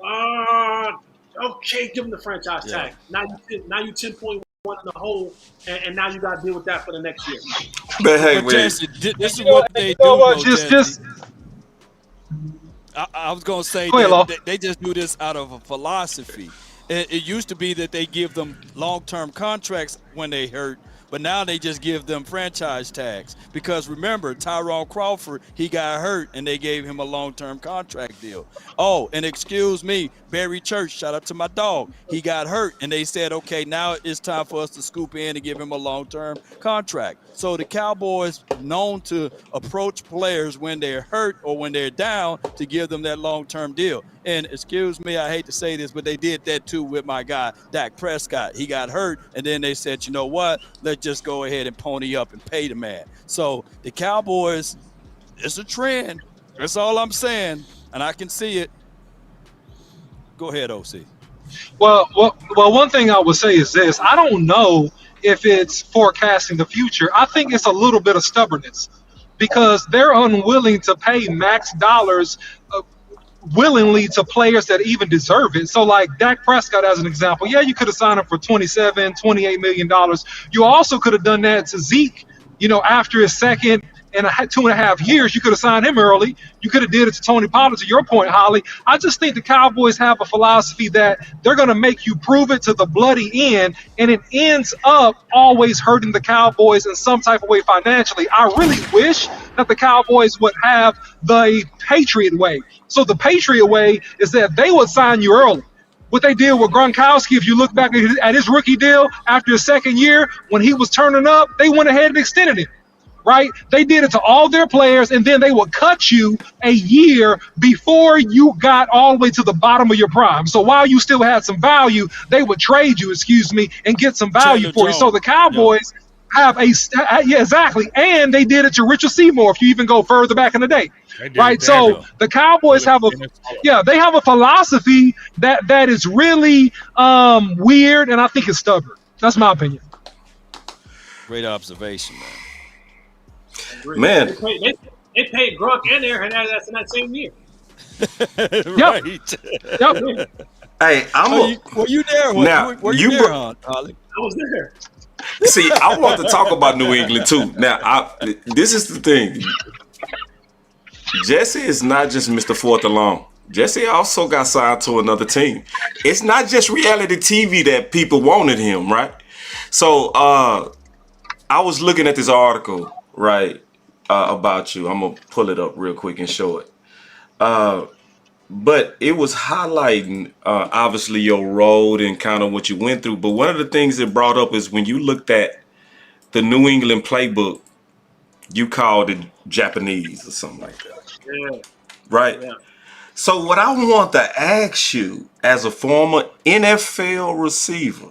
Okay, give him the franchise tag. Now you 10.1 in the hole, and now you got to deal with that for the next year. But hey, Jesse, this is what they do. Though, just I was gonna say they just do this out of a philosophy. It used to be that they give them long-term contracts when they hurt, but now they just give them franchise tags. Because remember, Tyrone Crawford, he got hurt, and they gave him a long-term contract deal. Oh, and excuse me, Barry Church, shout out to my dog. He got hurt, and they said, okay, now it's time for us to scoop in and give him a long-term contract. So the Cowboys known to approach players when they're hurt or when they're down to give them that long-term deal. And excuse me, I hate to say this, but they did that too with my guy, Dak Prescott. He got hurt, and then they said, you know what? Let's just go ahead and pony up and pay the man. So the Cowboys, it's a trend. That's all I'm saying, and I can see it. Go ahead, OC. Well, one thing I would say is this. I don't know if it's forecasting the future. I think it's a little bit of stubbornness because they're unwilling to pay max dollars willingly to players that even deserve it. So like Dak Prescott as an example, yeah, you could have signed him for $28 million. You also could have done that to Zeke, after his second and 2.5 years. You could have signed him early. You could have did it to Tony Pollard, to your point, Holly. I just think the Cowboys have a philosophy that they're going to make you prove it to the bloody end, and it ends up always hurting the Cowboys in some type of way financially. I really wish that the Cowboys would have the Patriot way. So the Patriot way is that they would sign you early. What they did with Gronkowski, if you look back at his rookie deal after his second year, when he was turning up, they went ahead and extended it. Right? They did it to all their players, and then they would cut you a year before you got all the way to the bottom of your prime. So while you still had some value, they would trade you, and get some value for you. So the Cowboys have exactly. And they did it to Richard Seymour, if you even go further back in the day. Right? So the Cowboys have they have a philosophy that is really weird, and I think it's stubborn. That's my opinion. Great observation, man. They paid Gronk and Aaron Hernandez in that same year. Right. Yep. Hey, were you there? Were you there, Holly? I was there. See, I want to talk about New England too. Now, this is the thing. Jesse is not just Mr. Fourth and Long. Jesse also got signed to another team. It's not just reality TV that people wanted him, right? So I was looking at this article, right, about you. I'm going to pull it up real quick and show it. But it was highlighting, obviously, your road and kind of what you went through. But one of the things it brought up is when you looked at the New England playbook, you called it Japanese or something like that. Yeah. Right? Yeah. So what I want to ask you, as a former NFL receiver,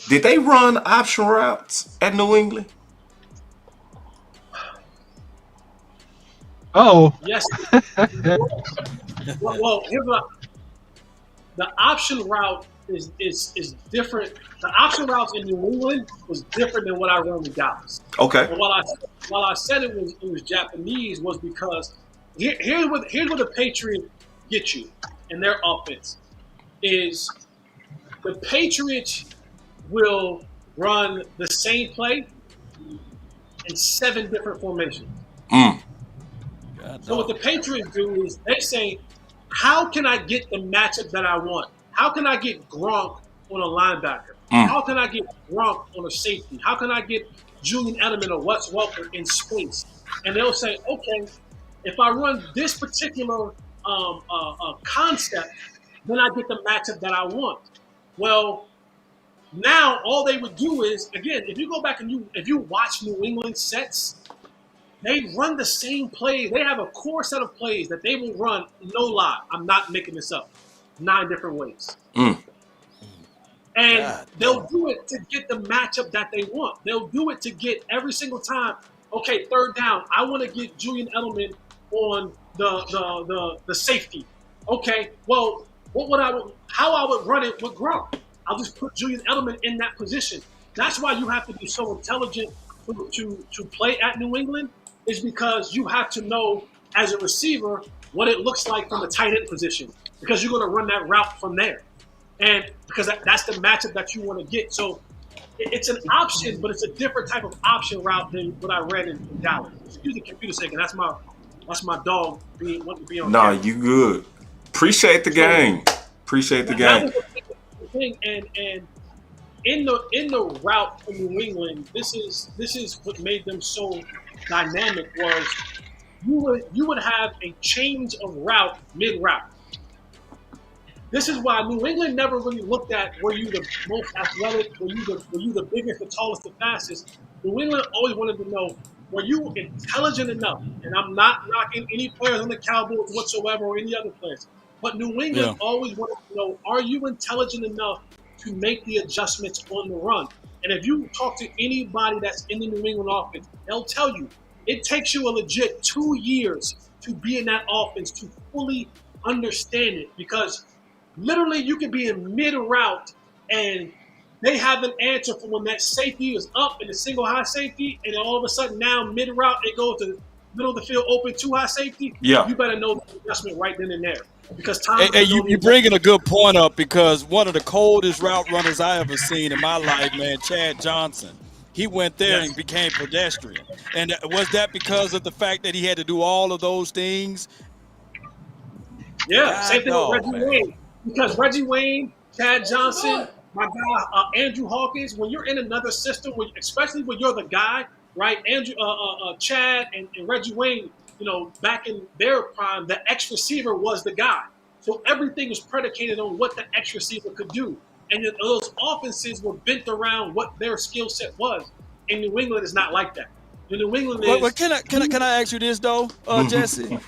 did they run option routes at New England? Oh. Yes. well, here's what the option route is different. The option routes in New England was different than what I run in Dallas. Okay. But while I said it was Japanese was because here's what the Patriots get you in their offense is the Patriots will run the same play in 7 different formations. So what the Patriots do is they say, how can I get the matchup that I want? How can I get Gronk on a linebacker? How can I get Gronk on a safety? How can I get Julian Edelman or Wes Welker in space? And they'll say, okay, If I run this particular concept, then I get the matchup that I want. Well, now all they would do is, again, if you go back and if you watch New England sets, they run the same play. They have a core set of plays that they will run, no lie, I'm not making this up, 9 different ways. And they'll do it to get the matchup that they want. They'll do it to get every single time, okay, third down, I want to get Julian Edelman on the safety. Okay, well, how I would run it with Gronk. I'll just put Julian Edelman in that position. That's why you have to be so intelligent to play at New England, is because you have to know as a receiver what it looks like from a tight end position, because you're going to run that route from there. And because that's the matchup that you want to get. So it's an option, but it's a different type of option route than what I read in Dallas. Excuse the computer second. That's my dog wanting to be on. Nah, you good. Appreciate the game. Appreciate the game. The thing, and in the route from New England, this is what made them so dynamic. Was you would have a change of route mid-route. This is why New England never really looked at, were you the most athletic, were you the biggest, the tallest, the fastest. New England always wanted to know, were you intelligent enough? And I'm not knocking any players on the Cowboys whatsoever or any other players. But New England always wanted to know, are you intelligent enough to make the adjustments on the run? And if you talk to anybody that's in the New England offense, they'll tell you it takes you a legit 2 years to be in that offense to fully understand it, because literally you can be in mid-route and they have an answer for when that safety is up in the single high safety, and then all of a sudden now mid-route it goes to middle of the field open 2 high safety. Yeah. You better know the adjustment right then and there. Because you're bringing a good point up, because one of the coldest route runners I ever seen in my life, man, Chad Johnson, he went there and became pedestrian. And was that because of the fact that he had to do all of those things? Yeah, same thing with Reggie Wayne. Because Reggie Wayne, Chad Johnson, my guy Andrew Hawkins, when you're in another system, especially when you're the guy, right? Chad and Reggie Wayne, back in their prime, the X receiver was the guy. So everything was predicated on what the X receiver could do. And then those offenses were bent around what their skill set was. And New England is not like that. In New England is... Can I ask you this, though, Jesse?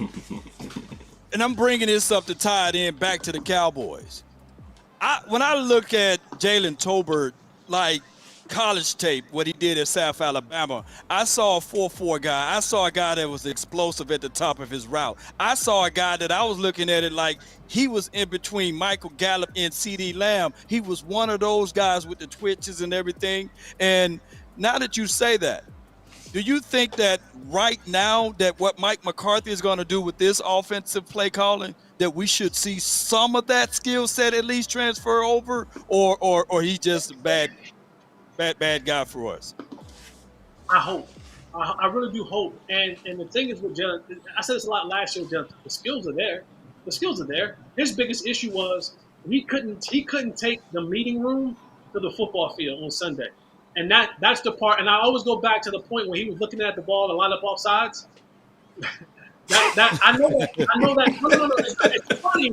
And I'm bringing this up to tie it in back to the Cowboys. When I look at Jalen Tolbert, like college tape, what he did at South Alabama, I saw a 4-4 guy. I saw a guy that was explosive at the top of his route. I saw a guy that I was looking at it like he was in between Michael Gallup and CeeDee Lamb. He was one of those guys with the twitches and everything. And now that you say that, do you think that right now that what Mike McCarthy is going to do with this offensive play calling, that we should see some of that skill set at least transfer over, or he's just a bad guy for us? I hope. I really do hope. And the thing is with Jalen, I said this a lot last year, Jalen, the skills are there. The skills are there. His biggest issue was he couldn't take the meeting room to the football field on Sunday. And that's the part. And I always go back to the point where he was looking at the ball and line up off sides. I know that. No. It's funny.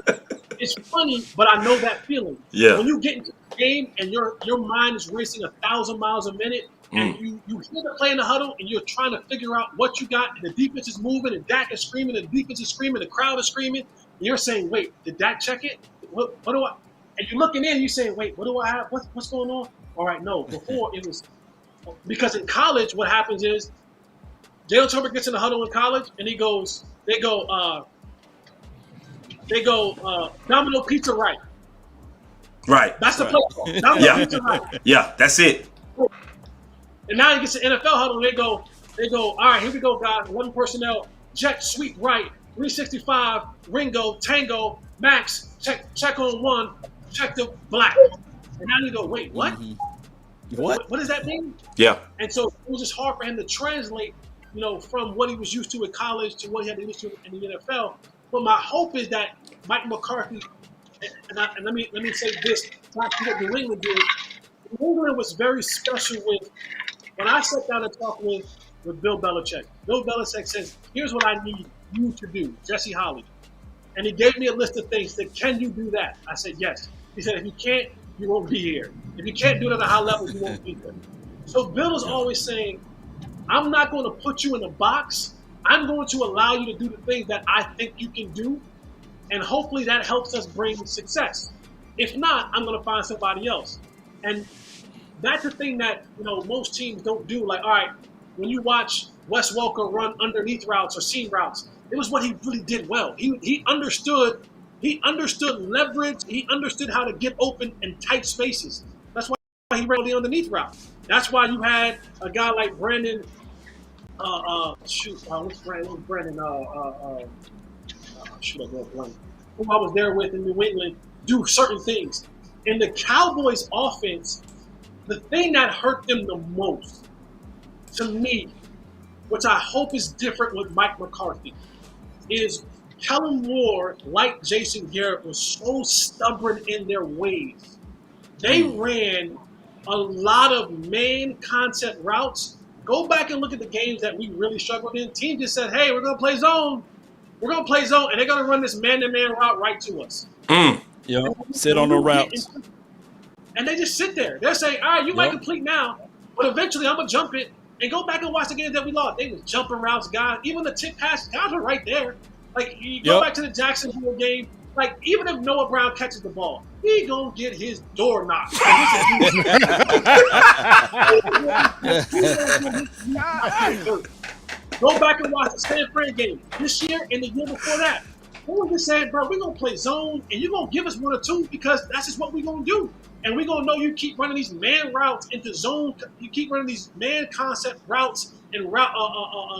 It's funny, but I know that feeling. Yeah. When you get into the game and your mind is racing 1,000 miles a minute, and you hear the play in the huddle, and you're trying to figure out what you got, and the defense is moving, and Dak is screaming, and the defense is screaming, the crowd is screaming, and you're saying, "Wait, did Dak check it? What do I?" And you're looking in, and you're saying, "Wait, what do I have? What's going on?" All right, no. Before it was because in college, what happens is Jalen Tolbert gets in the huddle in college, and they go Domino Pizza right. Right. That's the play call. Domino Pizza right. Yeah, that's it. And now he gets the NFL huddle, and they go, all right, here we go, guys. 11 personnel, jet sweep right, 365, Ringo, Tango, Max, check on one, check the black. And now you go, wait, what? Mm-hmm. What does that mean? Yeah. And so it was just hard for him to translate, from what he was used to in college to what he had to used to in the NFL. But my hope is that Mike McCarthy, and let me say this, back to what New England did. New England was very special with, when I sat down and talked with with Bill Belichick. Bill Belichick says, here's what I need you to do, Jesse Holley. And he gave me a list of things. He said, can you do that? I said, yes. He said, if you can't, you won't be here. If you can't do it at a high level, you won't be here. So Bill is always saying, I'm not going to put you in a box. I'm going to allow you to do the things that I think you can do. And hopefully that helps us bring success. If not, I'm going to find somebody else. And that's the thing that, most teams don't do. Like, all right, when you watch Wes Welker run underneath routes or seam routes, it was what he really did well. He understood leverage. He understood how to get open in tight spaces. That's why he ran the underneath route. That's why you had a guy like Brandon. What's Brandon? Shoot, I go blank. Who I was there with in New England do certain things. In the Cowboys' offense, the thing that hurt them the most, to me, which I hope is different with Mike McCarthy, is Kellen Moore, like Jason Garrett, was so stubborn in their ways. They ran a lot of man concept routes. Go back and look at the games that we really struggled in. Team just said, hey, we're going to play zone. We're going to play zone, and they're going to run this man-to-man route right to us. Yeah, sit on the routes. And they just sit there. They're saying, all right, you might complete now, but eventually I'm going to jump it. And go back and watch the games that we lost. They was jumping routes, guys. Even the tip pass, guys were right there. Like, you go back to the Jacksonville game. Like, even if Noah Brown catches the ball, he gonna get his door knocked. Go back and watch the San Fran game this year and the year before that. We were just saying, bro, we're going to play zone, and you're going to give us one or two because that's just what we're going to do. And we're going to know you keep running these man routes into zone. You keep running these man concept routes and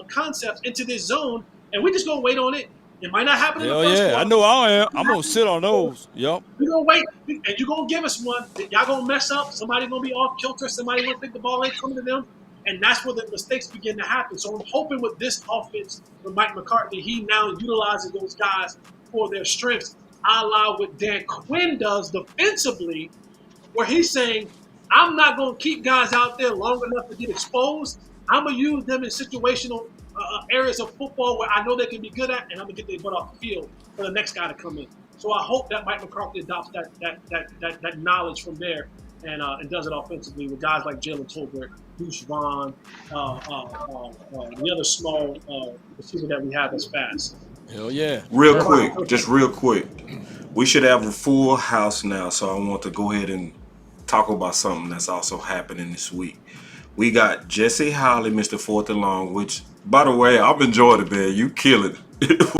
concepts into this zone, and we're just going to wait on it. It might not happen in the first quarter. I know I am. I'm going to sit on those. Yep. We're going to wait, and you're going to give us one. Y'all going to mess up. Somebody going to be off kilter. Somebody going to think the ball ain't coming to them. And that's where the mistakes begin to happen. So I'm hoping with this offense, with Mike McCarthy, he now utilizes those guys for their strengths, a la what Dan Quinn does defensively, where he's saying, I'm not going to keep guys out there long enough to get exposed. I'm going to use them in situational areas of football where I know they can be good at, and I'm going to get their butt off the field for the next guy to come in. So I hope that Mike McCarthy adopts that knowledge from there and does it offensively with guys like Jalen Tolbert, Bruce Vaughn, the other small receiver that we have that's fast. Hell yeah. Real quick. We should have a full house now, so I want to go ahead and talk about something that's also happening this week. We got Jesse Holley, Mr. Fourth and Long, which, by the way, I'm enjoying it, man. You killing it.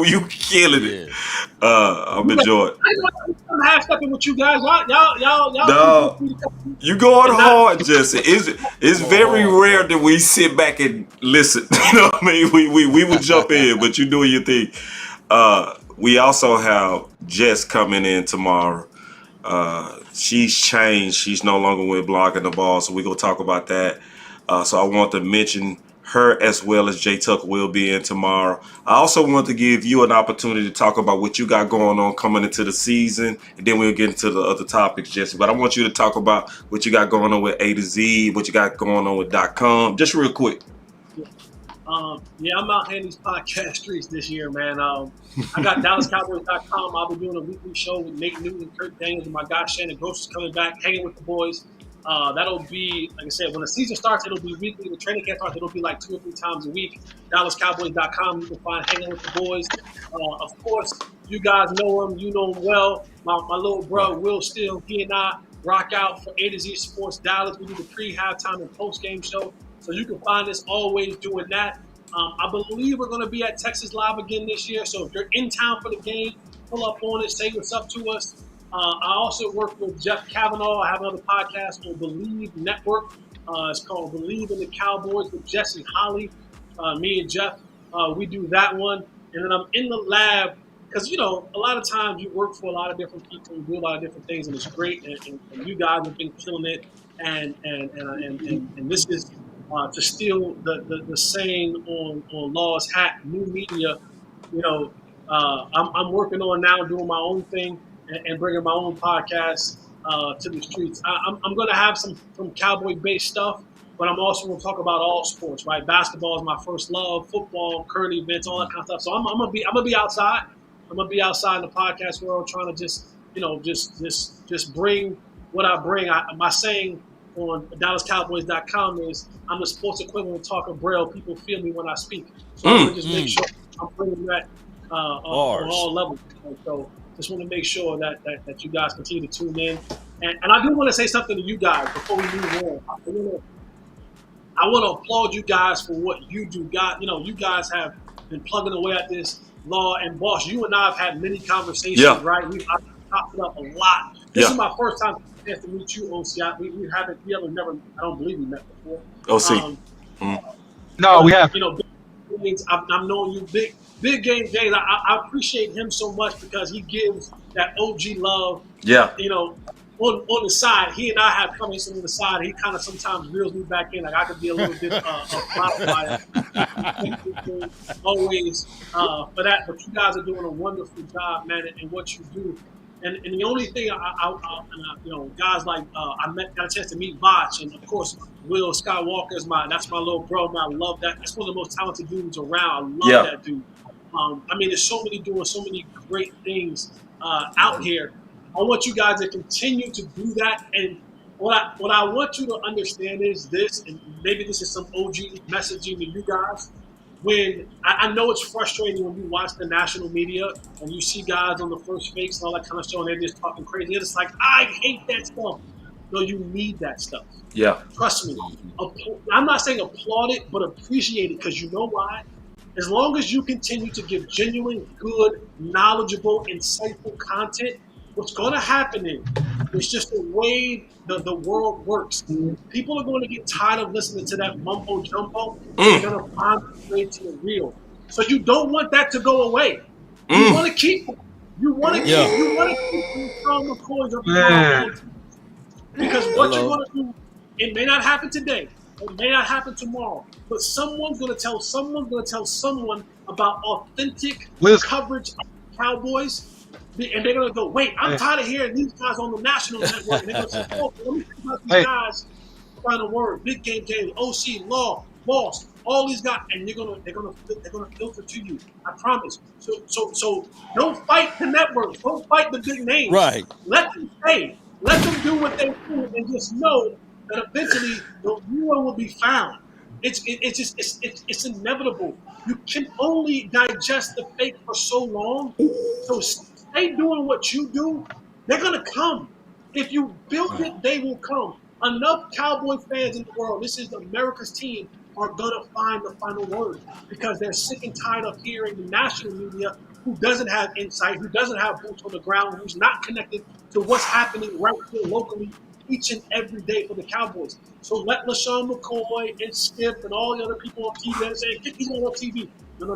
You killing it. I'm enjoying it. I'm half-stepping with you guys. Y'all. No, you going hard, Jesse. It's very rare that we sit back and listen. You know what I mean? We would jump in, but you doing your thing. We also have Jess coming in tomorrow. She's changed. She's no longer with blocking the ball, so we're going to talk about that. So I want to mention her as well as Jay Tucker will be in tomorrow. I also want to give you an opportunity to talk about what you got going on coming into the season, and then we'll get into the other topics, Jesse. But I want you to talk about what you got going on with A to Z, what you got going on with .com, just real quick. I'm out here in these podcast streets this year, man. I got DallasCowboys.com. I'll be doing a weekly show with Nate Newton and Kurt Daniels, and my guy Shannon Gross is coming back, hanging with the boys. That'll be, like I said, when the season starts, it'll be weekly. The training camp starts, it'll be like 2 or 3 times a week. DallasCowboys.com, you can find Hanging with the Boys. Of course, you guys know him. You know him well. My little bro, Will Steele, he and I rock out for A to Z Sports Dallas. We do the pre-halftime and post-game show. So you can find us always doing that. I believe we're going to be at Texas Live again this year. So if you're in town for the game, pull up on it, say what's up to us. I also work with Jeff Kavanaugh. I have another podcast on Believe Network. It's called Believe in the Cowboys with Jesse Holley. Me and Jeff, we do that one. And then I'm in the lab because, a lot of times you work for a lot of different people and do a lot of different things, and it's great. And you guys have been killing it. And this is to steal the saying on Law's hat, new media. I'm working on now doing my own thing and bringing my own podcast to the streets. I'm going to have some Cowboy-based stuff, but I'm also going to talk about all sports, right? Basketball is my first love, football, current events, all that kind of stuff. So I'm gonna be outside. I'm gonna be outside in the podcast world, trying to just bring what I bring. My saying on DallasCowboys.com is, I'm the sports equivalent of talking Braille. People feel me when I speak. So I want to just make sure I'm bringing that on all levels. And so just want to make sure that you guys continue to tune in. And I do want to say something to you guys before we move on. I want to applaud you guys for what you do. You guys have been plugging away at this. Law and Boss, you and I have had many conversations, right? I've talked it up a lot. This is my first time to meet you, OC. We never, I don't believe we met before. OC. No, we have. Big games, I've known you. Big game James, I appreciate him so much because he gives that OG love. Yeah. On the side, he and I have conversations on the side. He kind of sometimes reels me back in. Like I could be a little bit modified. Always for that. But you guys are doing a wonderful job, man, in what you do. And the only thing guys like got a chance to meet Botch, and of course Will Skywalker is that's my little bro, man. I love that. That's one of the most talented dudes around. I love that dude. There's so many doing so many great things out here. I want you guys to continue to do that. And what I want you to understand is this, and maybe this is some OG messaging to you guys. When I know it's frustrating when you watch the national media and you see guys on the first fakes and all that kind of stuff, and they're just talking crazy. It's like, I hate that stuff. No, you need that stuff. Yeah. Trust me. I'm not saying applaud it, but appreciate it, because you know why? As long as you continue to give genuine, good, knowledgeable, insightful content, what's going to happen is it's just the way the world works. People are going to get tired of listening to that mumbo jumbo. They're going to find a way to the real. So you don't want that to go away. You want to keep it. You want to keep the Sean McCoys up. Because what you're going to do, it may not happen today. It may not happen tomorrow. But someone's going to tell someone about authentic coverage of Cowboys. And they're going to go, wait, I'm tired of hearing these guys on the national network. And they're going to say, oh, let me think about these guys. Find a word, Big Game James, OC, Law, Boss, all these guys, and they're gonna filter to you. I promise. So don't fight the networks. Don't fight the big names. Right. Let them stay. Let them do what they do, and just know that eventually the real will be found. It's inevitable. You can only digest the fake for so long. So stay doing what you do. They're gonna come. If you build it, they will come. Enough Cowboy fans in the world, this is America's team, are gonna find the final word, because they're sick and tired of hearing the national media who doesn't have insight, who doesn't have boots on the ground, who's not connected to what's happening right here locally each and every day for the Cowboys. So let LaShawn McCoy and Skip and all the other people on TV and say, get these on TV. No,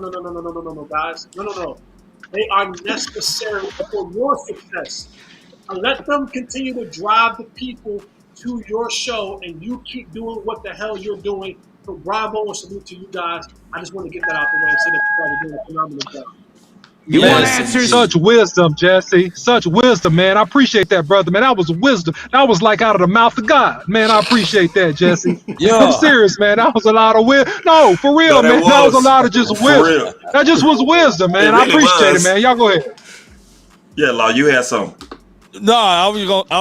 guys. No. They are necessary for your success. And let them continue to drive the people to your show, and you keep doing what the hell you're doing. So bravo and salute to you guys. I just want to get that out the way and say that you guys are doing a phenomenal job. You want answers? Such wisdom, Jesse. Such wisdom, man. I appreciate that, brother, man. That was wisdom. That was like out of the mouth of God, man. I appreciate that, Jesse. I'm serious, man. That was a lot of wisdom. No, for real, man. That was a lot of just wisdom. That just was wisdom, man. Really, I appreciate it, man. Y'all go ahead. Yeah, Law, you had something. No, I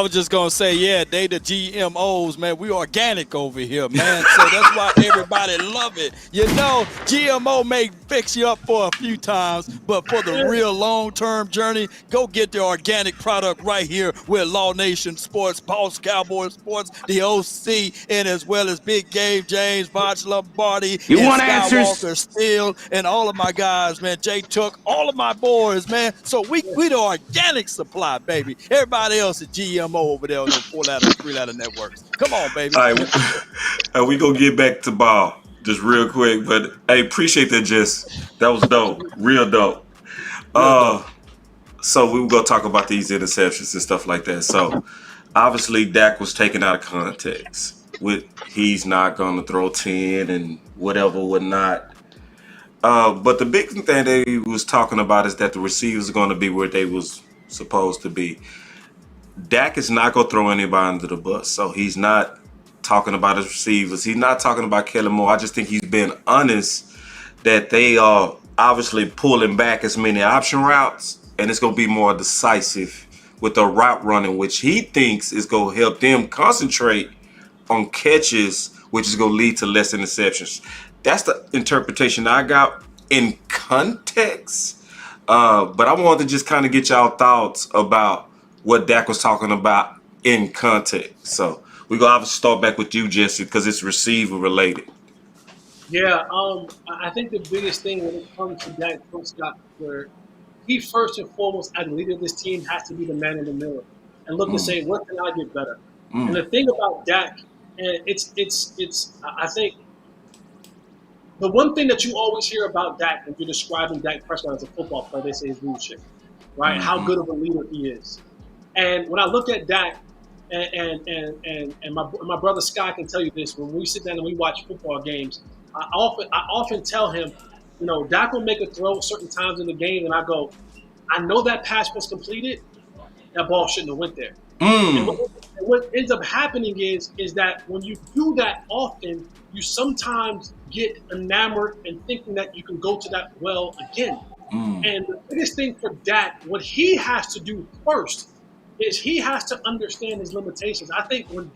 was just gonna say, yeah, they the GMOs, man. We organic over here, man. So that's why everybody love it. You know, GMO may fix you up for a few times, but for the real long-term journey, go get the organic product right here with Law Nation Sports, Boss Cowboy Sports, the OC, and as well as Big Game James, Botch Lombardi, you and want Skywalker answers? Steele, and all of my guys, man. Jay Took, all of my boys, man. So we the organic supply, baby. Everybody else is GMO over there on the 4-letter, 3-letter networks. Come on, baby. All right, we gonna get back to ball just real quick, but hey, appreciate that, Jess. That was dope, real dope. So we were gonna talk about these interceptions and stuff like that. So obviously, Dak was taken out of context with he's not gonna throw 10 and whatnot. But the big thing that he was talking about is that the receivers are gonna be where they was supposed to be. Dak is not going to throw anybody under the bus, so he's not talking about his receivers. He's not talking about Kellen Moore. I just think he's been honest that they are obviously pulling back as many option routes, and it's going to be more decisive with the route running, which he thinks is going to help them concentrate on catches, which is going to lead to less interceptions. That's the interpretation I got in context. But I wanted to just kind of get y'all thoughts about what Dak was talking about in context. So we're going to obviously start back with you, Jesse, because it's receiver related. Yeah, I think the biggest thing when it comes to Dak Prescott, where he first and foremost, as the leader of this team, has to be the man in the mirror and look and say, what can I get better? And the thing about Dak, and I think the one thing that you always hear about Dak when you're describing Dak Prescott as a football player, they say is leadership, right? How good of a leader he is. And when I look at Dak, and my brother Scott can tell you this, when we sit down and we watch football games, I often tell him, you know, Dak will make a throw certain times in the game, and I go, I know that pass was completed, that ball shouldn't have went there. And what ends up happening is that when you do that often, you sometimes get enamored and thinking that you can go to that well again. And the biggest thing for Dak, what he has to do first is he has to understand his limitations. I think when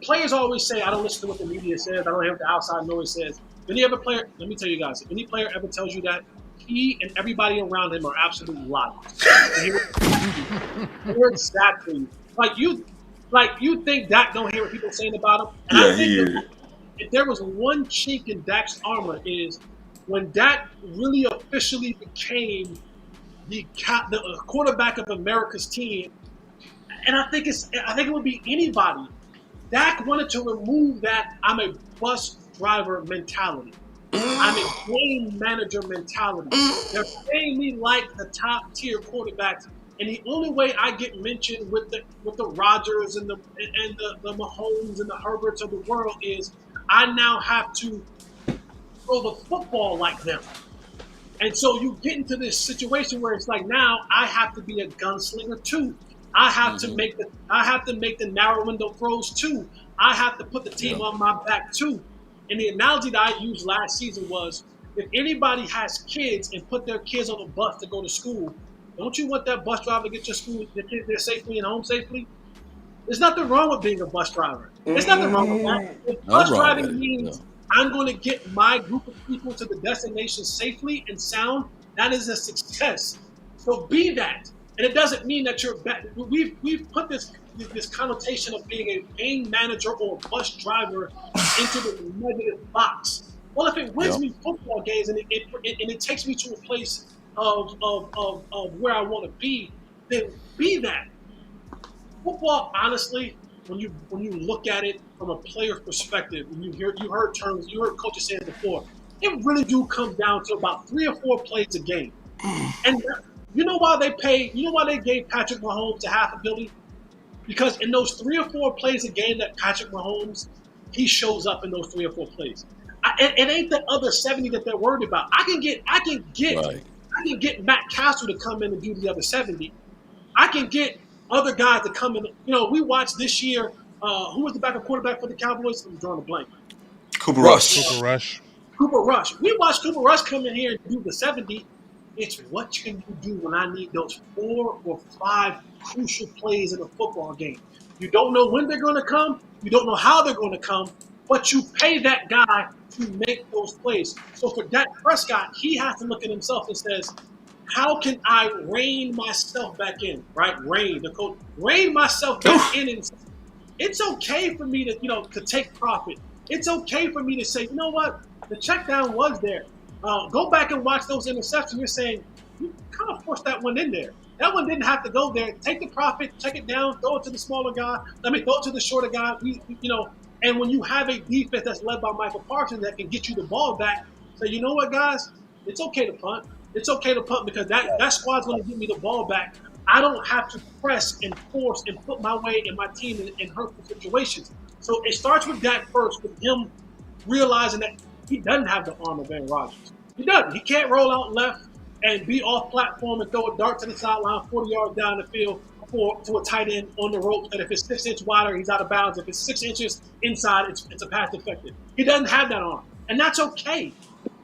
players always say, I don't listen to what the media says, I don't hear what the outside noise says. Any other player, let me tell you guys, if any player ever tells you that, he and everybody around him are absolute liars. Exactly. Like you think Dak don't hear what people are saying about him? And I think if there was one chink in Dak's armor is when Dak really officially became the quarterback of America's team, and I think it would be anybody. Dak wanted to remove that I'm a bus driver mentality. I'm a game manager mentality. They're paying me like the top tier quarterbacks, and the only way I get mentioned with the Rodgers and the Mahomes and the Herberts of the world is I now have to throw the football like them. And so you get into this situation where it's like now I have to be a gunslinger too. I have to make the narrow window throws too. I have to put the team on my back too. And the analogy that I used last season was if anybody has kids and put their kids on a bus to go to school, don't you want that bus driver to get your kids there safely and home safely? There's nothing wrong with being a bus driver. There's nothing wrong with that. If bus driving means I'm going to get my group of people to the destination safely and sound, that is a success. So be that. And it doesn't mean that you're bad. We've put this connotation of being a game manager or a bus driver into the negative box. Well, if it wins me football games and it takes me to a place of where I want to be, then be that. Football, honestly, when you look at it from a player's perspective, and you heard coaches say it before, it really do come down to about 3 or 4 plays a game. And you know why they gave Patrick Mahomes $500 million? Because in those 3 or 4 plays a game that Patrick Mahomes, he shows up in those 3 or 4 plays. It ain't the other 70 that they're worried about. I can get Matt Castle to come in and do the other 70. I can get other guys to come in. You know, we watched this year. Who was the backup quarterback for the Cowboys? I'm drawing a blank. Cooper Rush. Cooper Rush. We watched Cooper Rush come in here and do the 70. It's what can you do when I need those 4 or 5 crucial plays in a football game. You don't know when they're going to come. You don't know how they're going to come. But you pay that guy to make those plays. So for Dak Prescott, he has to look at himself and says, how can I rein myself back in, right? Rein myself back in. And it's okay for me to take profit. It's okay for me to say, you know what? The check down was there. Go back and watch those interceptions. You're saying, you kind of forced that one in there. That one didn't have to go there. Take the profit, check it down, throw it to the smaller guy. Throw it to the shorter guy. And when you have a defense that's led by Michael Parsons that can get you the ball back, say, you know what, guys? It's okay to punt. It's okay to punt because that squad's going to give me the ball back. I don't have to press and force and put my way and my team in hurtful situations. So it starts with Dak first, with him realizing that he doesn't have the arm of Aaron Rodgers. He doesn't. He can't roll out left and be off platform and throw a dart to the sideline 40 yards down the field to a tight end on the rope that if it's 6 inches wider, he's out of bounds. If it's 6 inches inside, it's a pass deflected. He doesn't have that arm, and that's okay.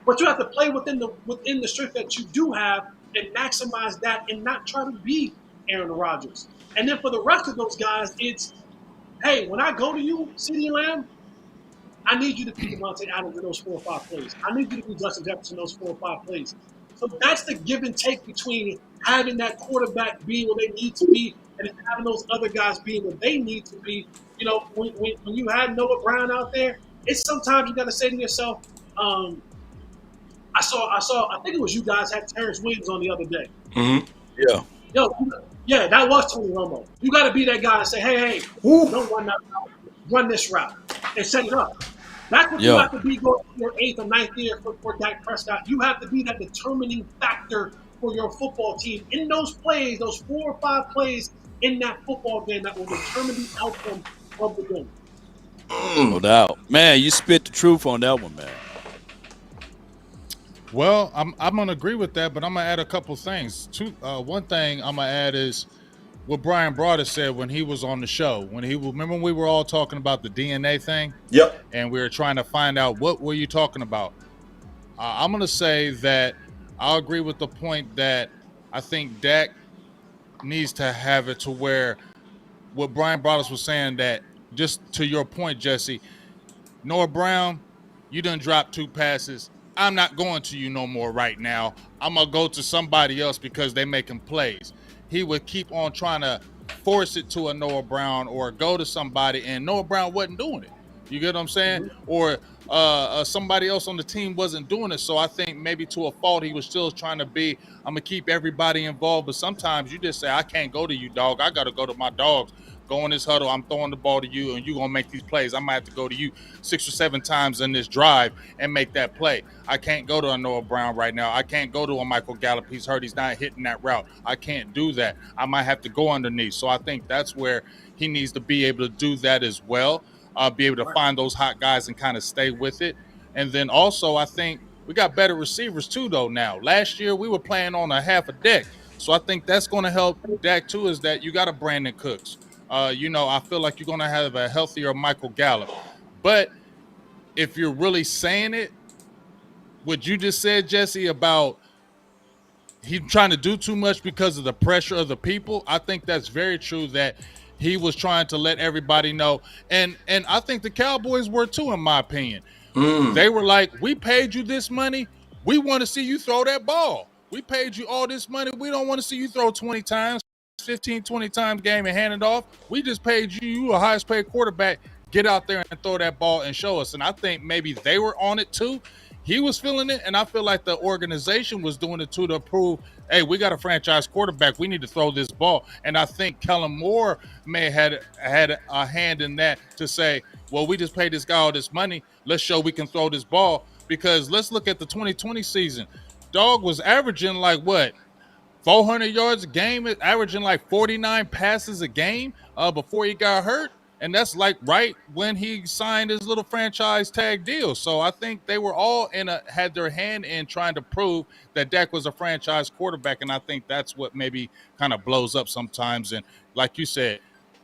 But you have to play within the strength that you do have and maximize that and not try to be Aaron Rodgers. And then for the rest of those guys, it's, hey, when I go to you, CeeDee Lamb, I need you to be Devontae Adams in those 4 or 5 plays. I need you to be Justin Jefferson in those 4 or 5 plays. So that's the give and take between having that quarterback be where they need to be and having those other guys being where they need to be. You know, when you had Noah Brown out there, it's sometimes you got to say to yourself, I think it was you guys had Terrence Williams on the other day. Mm-hmm. Yeah, that was Tony Romo. You got to be that guy and say, hey, don't run that route. Run this route and set it up. That's what you have to be going for your 8th or 9th year for Dak Prescott. You have to be that determining factor for your football team in those plays, those 4 or 5 plays in that football game that will determine the outcome of the game. No doubt. Man, you spit the truth on that one, man. Well, I'm going to agree with that, but I'm going to add a couple things. One thing I'm going to add is what Brian Broaddus said when he was on the show. Remember when we were all talking about the DNA thing? Yep. And we were trying to find out what were you talking about. I'm going to say that I'll agree with the point that I think Dak needs to have it to where what Brian Broaddus was saying, that just to your point, Jesse, Noah Brown, you done dropped 2 passes. I'm not going to you no more right now. I'm going to go to somebody else because they making plays. He would keep on trying to force it to a Noah Brown or go to somebody, and Noah Brown wasn't doing it. You get what I'm saying? Or somebody else on the team wasn't doing it. So I think maybe to a fault he was still trying to be, I'm going to keep everybody involved. But sometimes you just say, I can't go to you, dog. I got to go to my dogs. Go in this huddle. I'm throwing the ball to you, and you're going to make these plays. I might have to go to you 6 or 7 times in this drive and make that play. I can't go to a Noah Brown right now. I can't go to a Michael Gallup. He's hurt. He's not hitting that route. I can't do that. I might have to go underneath. So I think that's where he needs to be able to do that as well, be able to find those hot guys and kind of stay with it. And then also I think we got better receivers too, though, now. Last year we were playing on a half a deck. So I think that's going to help Dak too, is that you got a Brandon Cooks. I feel like you're going to have a healthier Michael Gallup. But if you're really saying it, what you just said, Jesse, about he trying to do too much because of the pressure of the people, I think that's very true, that he was trying to let everybody know. And I think the Cowboys were too, in my opinion. They were like, we paid you this money. We want to see you throw that ball. We paid you all this money. We don't want to see you throw 20 times. 15, 20 times game and hand it off. We just paid you a highest paid quarterback. Get out there and throw that ball and show us. And I think maybe they were on it too. He was feeling it, and I feel like the organization was doing it too, to prove, hey, we got a franchise quarterback. We need to throw this ball. And I think Kellen Moore may have had a hand in that, to say, well, we just paid this guy all this money. Let's show we can throw this ball. Because let's look at the 2020 season. Dog was averaging like what? 400 yards a game, averaging like 49 passes a game before he got hurt. And that's like right when he signed his little franchise tag deal. So I think they were all had their hand in trying to prove that Dak was a franchise quarterback. And I think that's what maybe kind of blows up sometimes. And like you said,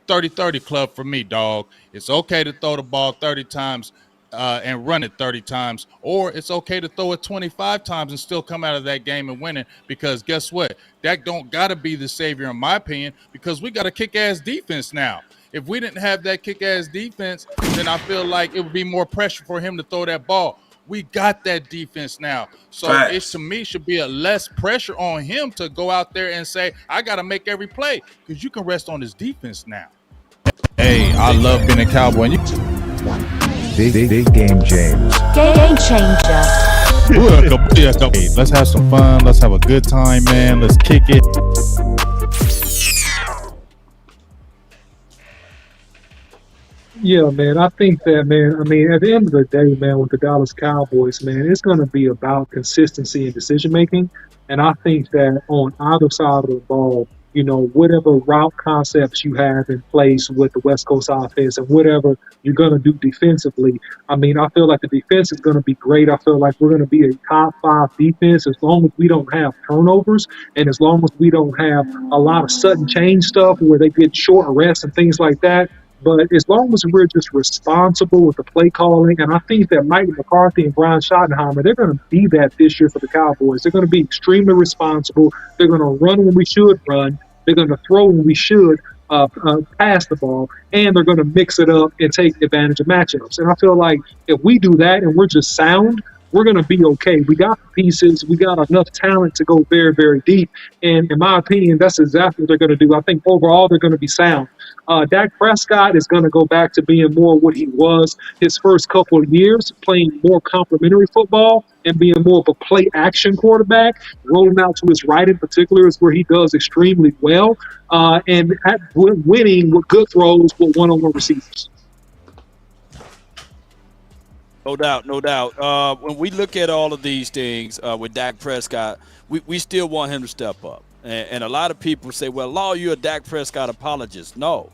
30-30 club for me, dog. It's okay to throw the ball 30 times and run it 30 times, or it's okay to throw it 25 times and still come out of that game and win it, because guess what? Dak don't got to be the savior, in my opinion, because we got a kick-ass defense now. If we didn't have that kick-ass defense, then I feel like it would be more pressure for him to throw that ball. We got that defense now. So it, to me, should be a less pressure on him to go out there and say, I got to make every play, because you can rest on his defense now. Hey, I love being a Cowboy. Big game James. Game changer. Let's have some fun. Let's have a good time, man. Let's kick it. Yeah, man, I think that, man, I mean, at the end of the day, man, with the Dallas Cowboys, man, it's going to be about consistency and decision making. And I think that on either side of the ball, whatever route concepts you have in place with the West Coast offense and whatever you're going to do defensively. I mean, I feel like the defense is going to be great. I feel like we're going to be a top 5 defense as long as we don't have turnovers and as long as we don't have a lot of sudden change stuff where they get short arrests and things like that. But as long as we're just responsible with the play calling, and I think that Mike McCarthy and Brian Schottenheimer, they're going to be that this year for the Cowboys. They're going to be extremely responsible. They're going to run when we should run. They're going to throw when we should pass the ball, and they're going to mix it up and take advantage of matchups. And I feel like if we do that and we're just sound, we're going to be okay. We got the pieces. We got enough talent to go very, very deep. And in my opinion, that's exactly what they're going to do. I think overall they're going to be sound. Dak Prescott is going to go back to being more what he was his first couple of years, playing more complementary football and being more of a play action quarterback. Rolling out to his right in particular is where he does extremely well. And winning with good throws with one-on-one receivers. No doubt, no doubt. When we look at all of these things with Dak Prescott, we still want him to step up. And a lot of people say, well, Law, you're a Dak Prescott apologist. No.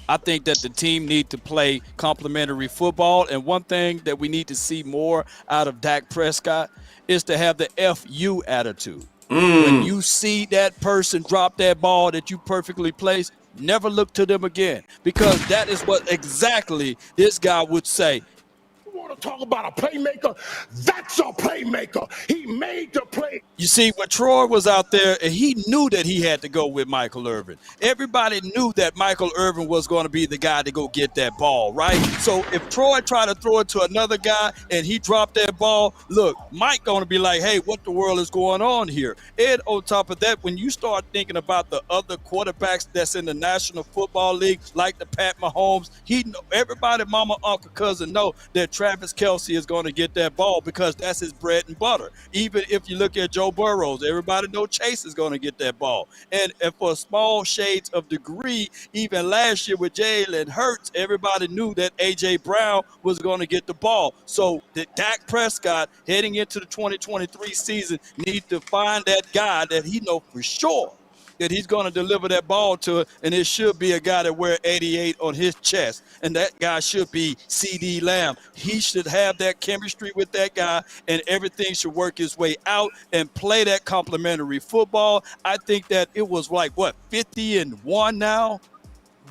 I think that the team need to play complementary football. And one thing that we need to see more out of Dak Prescott is to have the FU attitude. When you see that person drop that ball that you perfectly placed, never look to them again. Because that is what exactly this guy would say. Want to talk about a playmaker? That's a playmaker. He made the play. You see, when Troy was out there, and he knew that he had to go with Michael Irvin. Everybody knew that Michael Irvin was going to be the guy to go get that ball, right? So if Troy tried to throw it to another guy and he dropped that ball, look, Mike going to be like, hey, what the world is going on here? And on top of that, when you start thinking about the other quarterbacks that's in the National Football League, like the Pat Mahomes, everybody, mama, uncle, cousin know that Travis Kelce is going to get that ball because that's his bread and butter. Even if you look at Joe Burrows, everybody know Chase is going to get that ball. And for small shades of degree, even last year with Jalen Hurts, everybody knew that A.J. Brown was going to get the ball. So the Dak Prescott heading into the 2023 season needs to find that guy that he know for sure that he's going to deliver that ball to, and it should be a guy that wear 88 on his chest, and that guy should be C.D. Lamb. He should have that chemistry with that guy, and everything should work his way out and play that complementary football. I think that it was 50-1 now?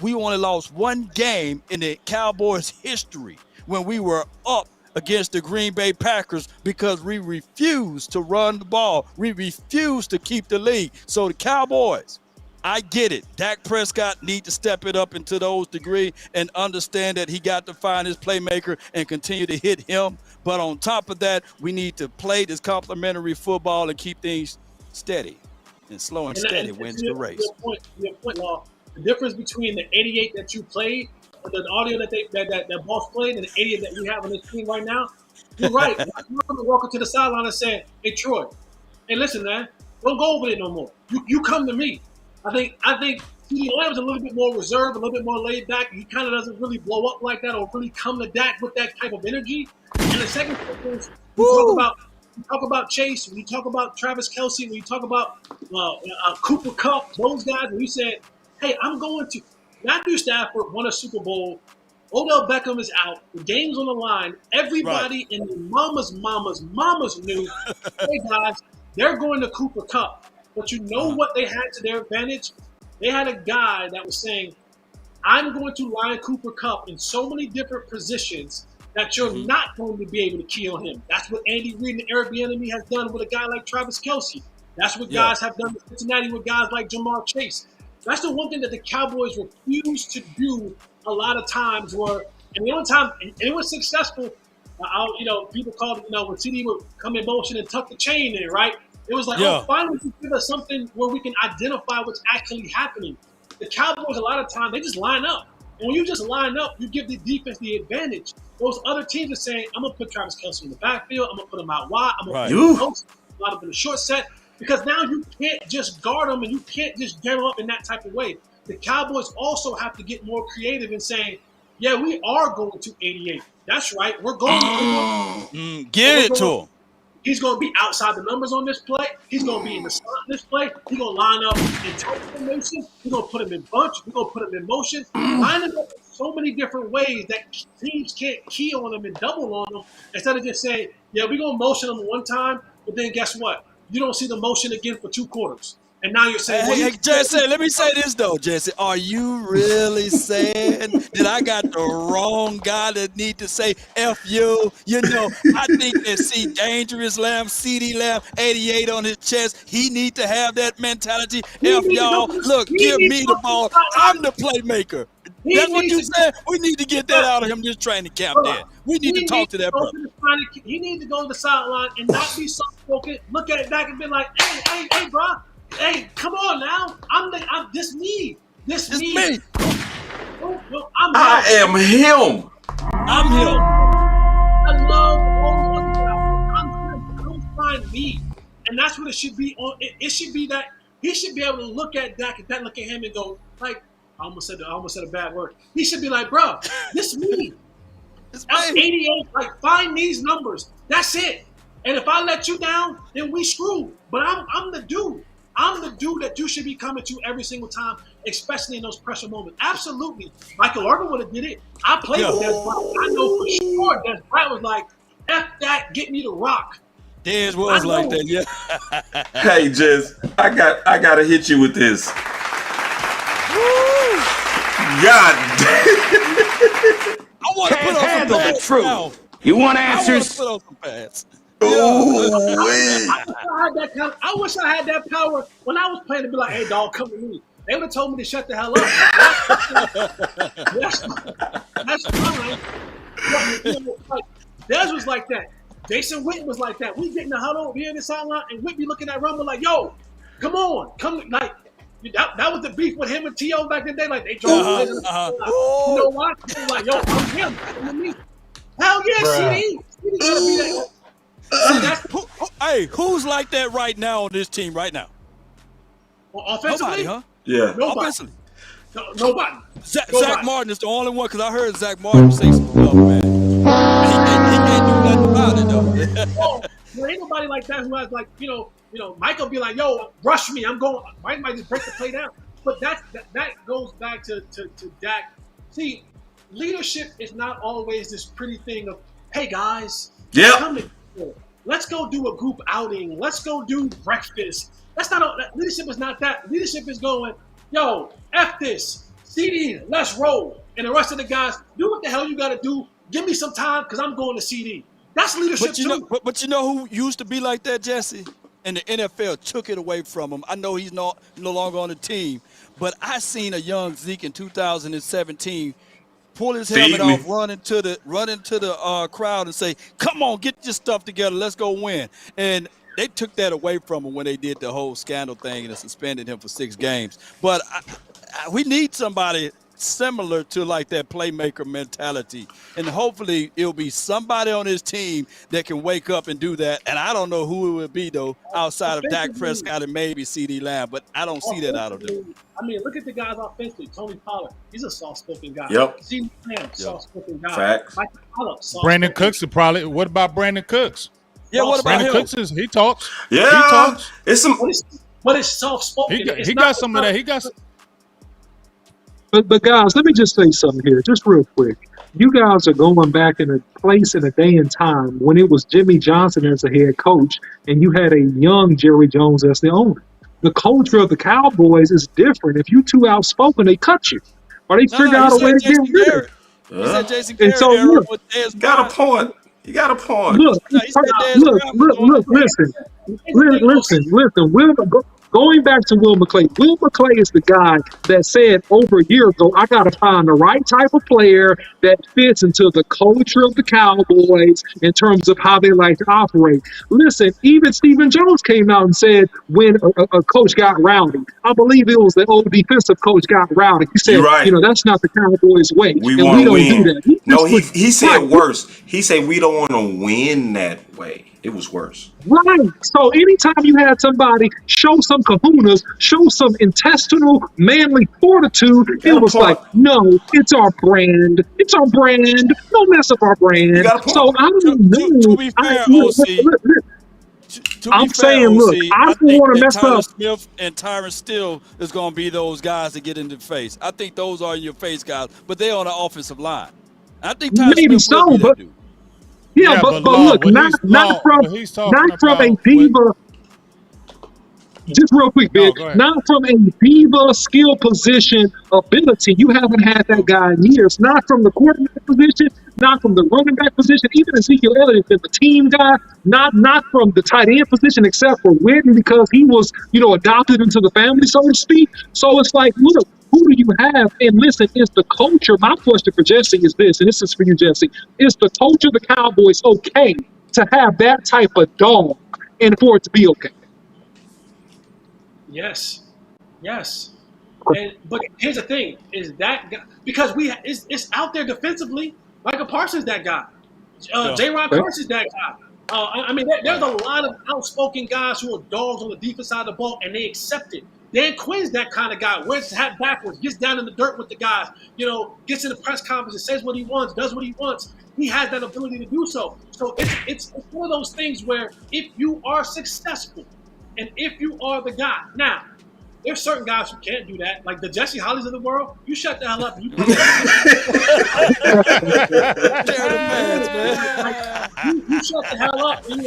We only lost one game in the Cowboys' history when we were up against the Green Bay Packers because we refused to run the ball. We refused to keep the lead. So the Cowboys, I get it. Dak Prescott need to step it up into those degree and understand that he got to find his playmaker and continue to hit him. But on top of that, we need to play this complementary football and keep things steady. And slow and steady wins the race. Your point, Law. The difference between the 88 that you played, the audio that Boss played, and the 88 that we have on the screen right now, you're right. I'm going to walk up to the sideline and say, hey, Troy, hey, listen, man, don't go over there no more. You come to me. I think C.D. Lamb's a little bit more reserved, a little bit more laid back. He kind of doesn't really blow up like that or really come to Dak with that type of energy. And the second thing is, we talk about Chase, when you talk about Travis Kelce, when you talk about Cooper Kupp, those guys, and you said, hey, I'm going to – Matthew Stafford won a Super Bowl. Odell Beckham is out. The game's on the line. Everybody in the mamas knew, hey, guys, they're going to Cooper Kupp. But you know what they had to their advantage? They had a guy that was saying, I'm going to line Cooper Kupp in so many different positions that you're not going to be able to key on him. That's what Andy Reid and Eric Bieniemy has done with a guy like Travis Kelce. That's what guys have done with Cincinnati with guys like Jamar Chase. That's the one thing that the Cowboys refuse to do a lot of times and the only time, and it was successful, people called it, when CD would come in motion and tuck the chain in, right? It was like, finally you give us something where we can identify what's actually happening. The Cowboys, a lot of times, they just line up. And when you just line up, you give the defense the advantage. Those other teams are saying, I'm going to put Travis Kelce in the backfield. I'm going to put him out wide. I'm going to put him close, a lot of in the short set. Because now you can't just guard them and you can't just get them up in that type of way. The Cowboys also have to get more creative in saying, yeah, we are going to 88. That's right. We're going to get it to them. He's going to be outside the numbers on this play. He's going to be in the slot on this play. He's going to line up in tight formation. We're going to put him in bunch. We're going to put him in motion. Line him up in so many different ways that teams can't key on him and double on him instead of just saying, yeah, we're going to motion him one time, but then guess what? You don't see the motion again for 2 quarters. And now you're saying, hey, Jesse, let me say this, though, Jesse. Are you really saying that I got the wrong guy that need to say F you? You know, I think that Dangerous Lamb, CD Lamb, 88 on his chest, he need to have that mentality. F y'all. Look, give me the ball. I'm the playmaker. That's what you said? We need to get that out of him this training camp then. We need to talk to that brother. He needs to go to the sideline and not be soft-spoken. Look at it back and be like, hey, bro. Hey, come on now! This me. This me. I am him. I'm him. I love all of that. I don't find me, and that's what it should be. It should be that he should be able to look at Dak and look at him and go like, I almost said a bad word. He should be like, bro, this me. I'm 88. Like, find these numbers. That's it. And if I let you down, then we screwed. But I'm the dude. I'm the dude that you should be coming to every single time, especially in those pressure moments. Absolutely. Michael Irvin would have did it. I played with Des Bryant. I know for sure Des Bryant was like, F that, get me the rock. Des was like that, yeah. Hey, Jez, I gotta hit you with this. Woo! God damn. I want to put on some pads now. You want answers? I want to put on some pads. I wish I had that power when I was playing to be like, hey, dog, come to me. They would have told me to shut the hell up. That's fine. Des was like that. Jason Witten was like that. We get in the huddle, we in the sideline, and Whitney looking at Rumble like, yo, come on. Like, that was the beef with him and T.O. back in the day. Like, they drove You know why? They were like, yo, I'm him. I'm me. Hell yeah, CD. CD gotta be that. Hey, who's like that right now on this team right now? Well, offensively? Nobody, huh? Yeah. Nobody. Offensively? Nobody. Zach Martin is the only one because I heard Zach Martin say some stuff, man. He can't do nothing about it, though. There ain't nobody like that who has like, you know, Michael be like, yo, rush me. I'm going. Mike might just break the play down. But that goes back to Dak. See, leadership is not always this pretty thing of, hey, guys, come in. Let's go do a group outing. Let's go do breakfast. Leadership is not that. Leadership is going, yo, F this. CD, let's roll. And the rest of the guys, do what the hell you got to do. Give me some time because I'm going to CD. That's leadership too. But you know who used to be like that, Jesse? And the NFL took it away from him. I know he's no longer on the team. But I seen a young Zeke in 2017 pull his helmet off, run into the crowd and say, come on, get your stuff together. Let's go win. And they took that away from him when they did the whole scandal thing and suspended him for 6 games. But we need somebody similar to like that playmaker mentality. And hopefully it'll be somebody on his team that can wake up and do that. And I don't know who it would be, though, outside of Dak Prescott and maybe CD Lamb, but I don't see that out of them. I mean, look at the guys offensively. Tony Pollard, he's a soft-spoken guy. Yep. CD Lamb, soft-spoken guy. Facts. Michael Pollard, Brandon Cooks would probably. What about Brandon Cooks? Yeah, what about Brandon him? Cooks? He talks. Yeah, he talks. It's some. But it's soft-spoken. He got some of that. He got. But guys, let me just say something here, just real quick. You guys are going back in a place in a day and time when it was Jimmy Johnson as the head coach, and you had a young Jerry Jones as the owner. The culture of the Cowboys is different. If you're too outspoken, they cut you, or they figure out a way to get rid of you. He said Jason Garrett. So look, got a point. You got a point. Look, listen. Going back to Will McClay. Will McClay is the guy that said over a year ago, I got to find the right type of player that fits into the culture of the Cowboys in terms of how they like to operate. Listen, even Stephen Jones came out and said when a coach got rowdy, I believe it was the old defensive coach got rowdy. He said, right. That's not the Cowboys' way. We don't win. do that. No, he said worse. He said we don't want to win that way. It was worse. Right. So anytime you had somebody show some kahunas, show some intestinal manly fortitude, it was like, no, it's our brand. It's our brand. Don't mess up our brand. You got a point. So I don't know. To be fair, OC. I'm saying, look, I don't want to mess Tyler up. Smith and Tyron Steele is going to be those guys that get into the face. I think those are your face guys, but they're on the offensive line. I think Tyler Maybe Smith will so, be that but dude. yeah, but look, not from a diva. Just real quick, Big. Not from a diva skill position ability. You haven't had that guy in years. Not from the quarterback position. Not from the running back position. Even Ezekiel Elliott is the team guy. Not from the tight end position, except for Witten because he was, adopted into the family, so to speak. So it's like, look, who do you have? And listen, is the culture? My question for Jesse is this, and this is for you, Jesse. Is the culture of the Cowboys okay to have that type of dog and for it to be okay? Yes. But here's the thing: is that guy, because it's out there defensively. Micah Parsons, that guy. J-Ron Carson's that guy. There's a lot of outspoken guys who are dogs on the defense side of the ball, and they accept it. Dan Quinn's that kind of guy. Wears his hat backwards, gets down in the dirt with the guys. Gets in the press conference and says what he wants, does what he wants. He has that ability to do so. So it's one of those things where if you are successful, and if you are the guy now. There's certain guys who can't do that, like the Jesse Hollies of the world. You shut the hell up. You shut the hell up. And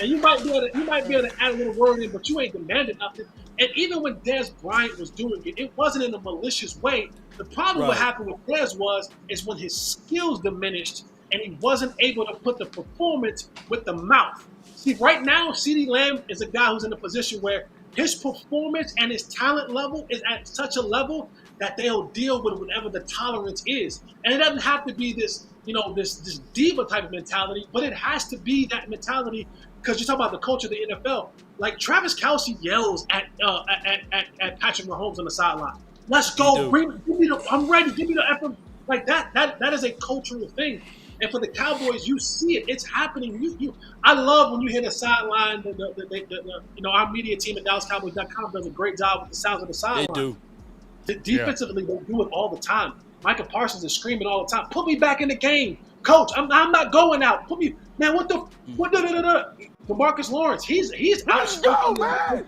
you might be able to add a little word in, but you ain't demanding nothing. And even when Dez Bryant was doing it, it wasn't in a malicious way. The problem what happened with Dez is when his skills diminished and he wasn't able to put the performance with the mouth. See, right now, CeeDee Lamb is a guy who's in a position where his performance and his talent level is at such a level that they'll deal with whatever the tolerance is. And it doesn't have to be this diva type of mentality, but it has to be that mentality because you're talking about the culture of the NFL. Like Travis Kelce yells at Patrick Mahomes on the sideline. Let's go. I'm ready. Give me the effort. Like that is a cultural thing. And for the Cowboys, you see it. It's happening. I love when you hear the sideline. Our media team at DallasCowboys.com does a great job with the sounds of the sideline. They do. Defensively, they do it all the time. Micah Parsons is screaming all the time. Put me back in the game, Coach. I'm not going out. Put me, man. What? DeMarcus Lawrence. He's outspoken. Like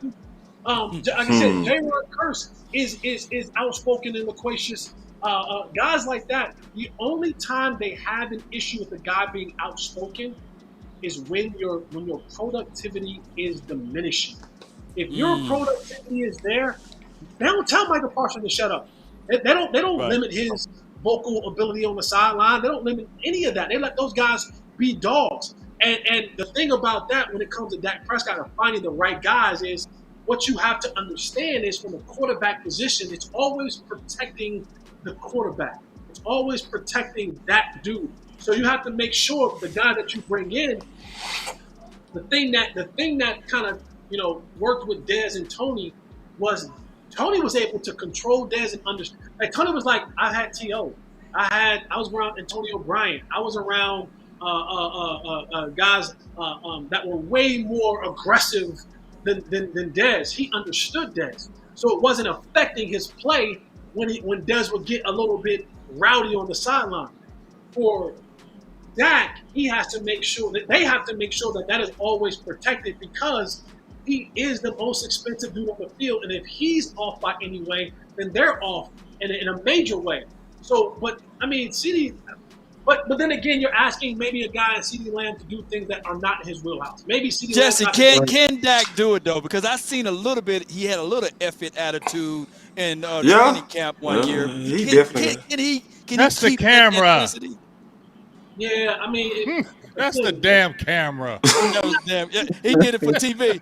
I said, J-Ron Curse is outspoken and loquacious. Guys like that, the only time they have an issue with the guy being outspoken is when your productivity is diminishing. If your productivity is there, they don't tell Michael Parsons to shut up. They don't limit his vocal ability on the sideline. They don't limit any of that. They let those guys be dogs. And the thing about that when it comes to Dak Prescott and finding the right guys is what you have to understand is from the quarterback position, it's always protecting the quarterback. It's always protecting that dude. So you have to make sure the guy that you bring in, the thing that kind of worked with Dez and Tony was able to control Dez and understand. Like Tony was like, I had T.O. I was around Antonio Bryant. I was around guys that were way more aggressive than Dez. He understood Dez, so it wasn't affecting his play when Dez would get a little bit rowdy on the sideline. For Dak, he has to make sure that they have to make sure that is always protected because he is the most expensive dude on the field, and if he's off by any way, then they're off in a major way. So, but I mean, but then again, you're asking maybe a guy in CeeDee Lamb to do things that are not in his wheelhouse. Maybe CeeDee Jesse, Lamb can Dak do it though? Because I've seen a little bit. He had a little effort attitude in training camp one year. He definitely. Can That's he the keep that camera. intensity? Yeah, I mean, that's the damn camera. He did it for TV.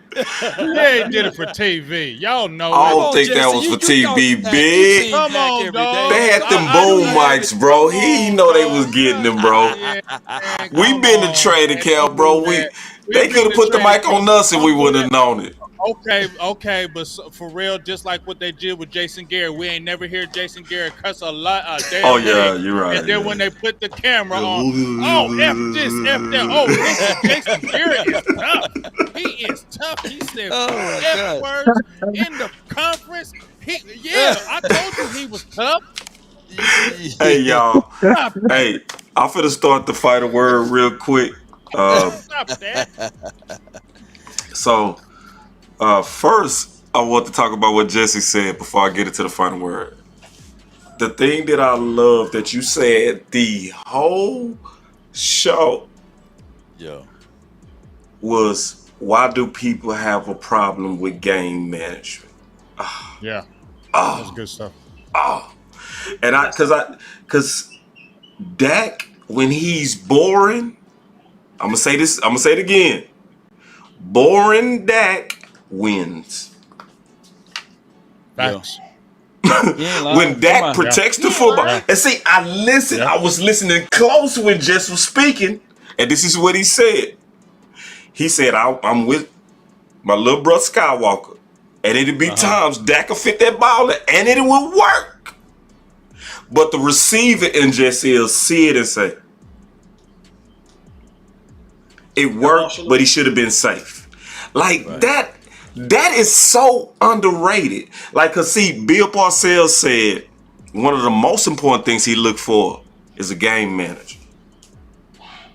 Yeah, he did it for TV. Y'all know. I don't think that was for TV, Big. Come on, dog. They had them boom mics, bro. He know they was getting them, bro. We been to training camp, bro. They could have put the mic on us and we wouldn't have known it. Okay, but for real, just like what they did with Jason Garrett, we ain't never hear Jason Garrett cuss a lot. Oh yeah, you're right. And then when they put the camera on, F this, F that. Jason Garrett is tough. He is tough. He said F words in the conference. I told you he was tough. Hey y'all. Hey, I'm finna start the fight a word real quick. Stop that. So, first, I want to talk about what Jesse said before I get into the final word. The thing that I love that you said the whole show was, why do people have a problem with game management? Yeah. That's good stuff. And because Dak, when he's boring, I'm gonna say it again. Boring Dak wins. Facts. When Dak protects the football. And see, I was listening close when Jess was speaking, and this is what he said. He said, I'm with my little brother Skywalker, and it'd be times Dak will fit that ball and it will work. But the receiver in Jesse will see it and say, it worked, but he should have been safe. Like that is so underrated. Like, cause see, Bill Parcells said one of the most important things he looked for is a game manager.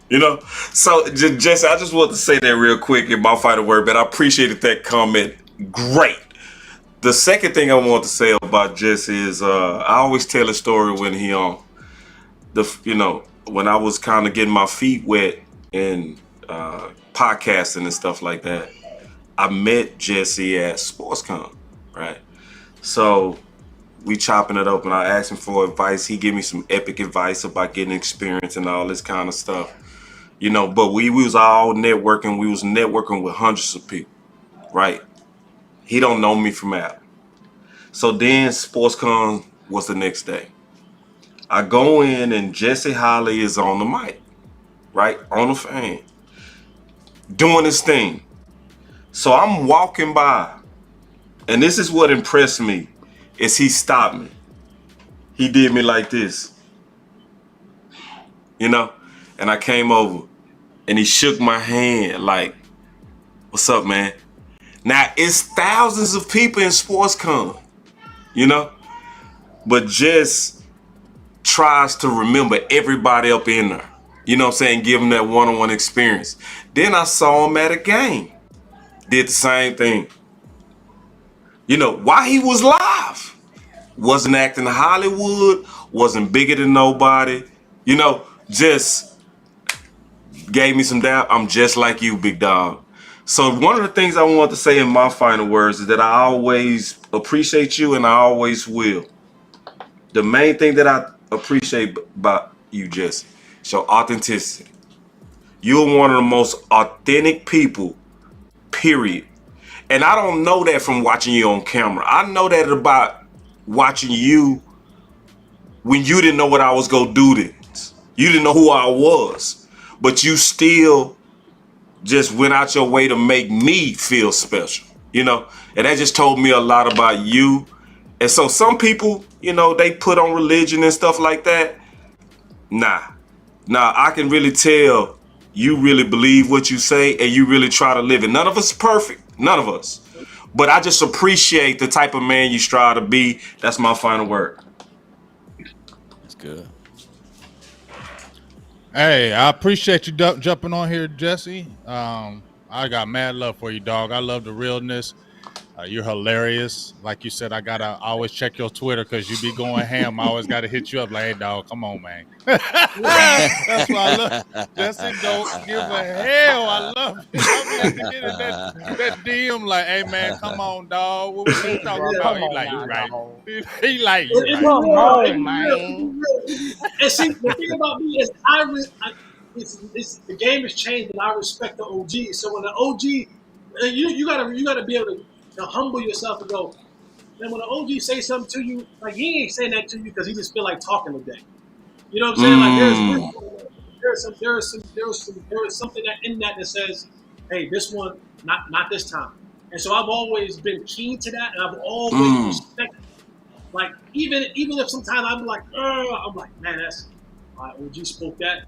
You know? So Jesse, I just want to say that real quick in my final word, but I appreciated that comment. Great. The second thing I want to say about Jesse is I always tell a story when he when I was kind of getting my feet wet in podcasting and stuff like that. I met Jesse at SportsCon, right? So we chopping it up and I asked him for advice. He gave me some epic advice about getting experience and all this kind of stuff. You know, but we was all networking. We was networking with hundreds of people, right? He don't know me from Adam. So then SportsCon was the next day. I go in and Jesse Holly is on the mic, right? On the fan. Doing his thing. So I'm walking by, and this is what impressed me, is he stopped me. He did me like this, you know? And I came over, and he shook my hand like, what's up, man? Now, it's thousands of people in SportsCon, you know? But Jess tries to remember everybody up in there. You know what I'm saying? Give him that one-on-one experience. Then I saw him at a game. Did the same thing. You know, while he was live, wasn't acting Hollywood, wasn't bigger than nobody, you know, just gave me some doubt. I'm just like you, big dog. So one of the things I want to say in my final words is that I always appreciate you and I always will. The main thing that I appreciate about you, Jesse, is your authenticity. You're one of the most authentic people, period. And I don't know that from watching you on camera. I know that about watching you when you didn't know what I was going to do this. You didn't know who I was. But you still just went out your way to make me feel special, you know? And that just told me a lot about you. And so some people, you know, they put on religion and stuff like that. Nah, I can really tell you really believe what you say and you really try to live it. None of us is perfect. None of us. But I just appreciate the type of man you strive to be. That's my final word. That's good. Hey, I appreciate you jumping on here, Jesse. I got mad love for you, dog. I love the realness. You're hilarious. Like you said, I gotta always check your Twitter because you be going ham. I always gotta hit you up like, hey, dog, come on, man. That's what I love. Jesse don't give a hell. I love it. I be get in that DM like, hey, man, come on, dog. What we talking about? He like, you right. He like, you right. Come on, man. And see, the thing about me is the game has changed, and I respect the OG. So when the OG, you gotta be able to humble yourself and go. And when the OG say something to you, like he ain't saying that to you because he just feel like talking today. You know what I'm saying? Like there is something that in that says, hey, this one not this time. And so I've always been keen to that, and I've always respected. Like even if sometimes I'm like, man, that's OG spoke that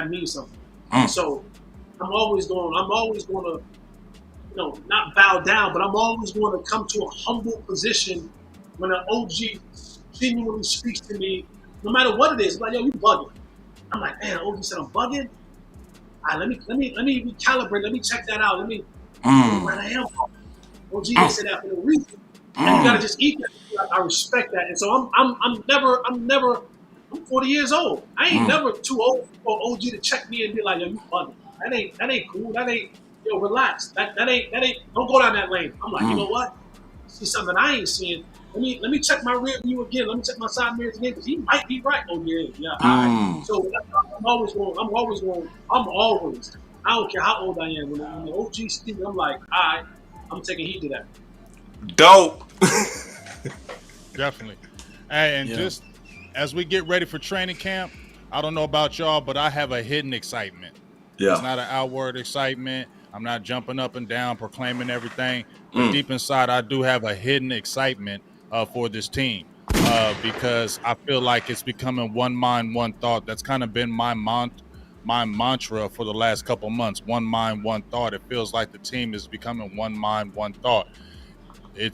means something. So I'm always going to, you know, not bow down, but I'm always going to come to a humble position when an OG genuinely speaks to me, no matter what it is. Like, yo, you bugging. I'm like, man, OG said I'm bugging. All right, let me recalibrate. Let me check that out. Right, I am. OG didn't say that for no reason, and you gotta just eat that. I respect that, and so I'm 40 years old. I ain't never too old for OG to check me and be like, "Yo, you bugging." That ain't cool. That ain't relax. That ain't don't go down that lane. I'm like, you know what? See something I ain't seeing. Let me check my rear view again. Let me check my side mirrors again because he might be right. Oh yeah. All right. So I'm always going. I don't care how old I am. When the OG speaks, I'm like, all right. I'm taking heed to that. Dope. Definitely. And just as we get ready for training camp, I don't know about y'all, but I have a hidden excitement. Yeah. It's not an outward excitement. I'm not jumping up and down, proclaiming everything. But deep inside, I do have a hidden excitement for this team because I feel like it's becoming one mind, one thought. That's kind of been my mantra for the last couple months. One mind, one thought. It feels like the team is becoming one mind, one thought. It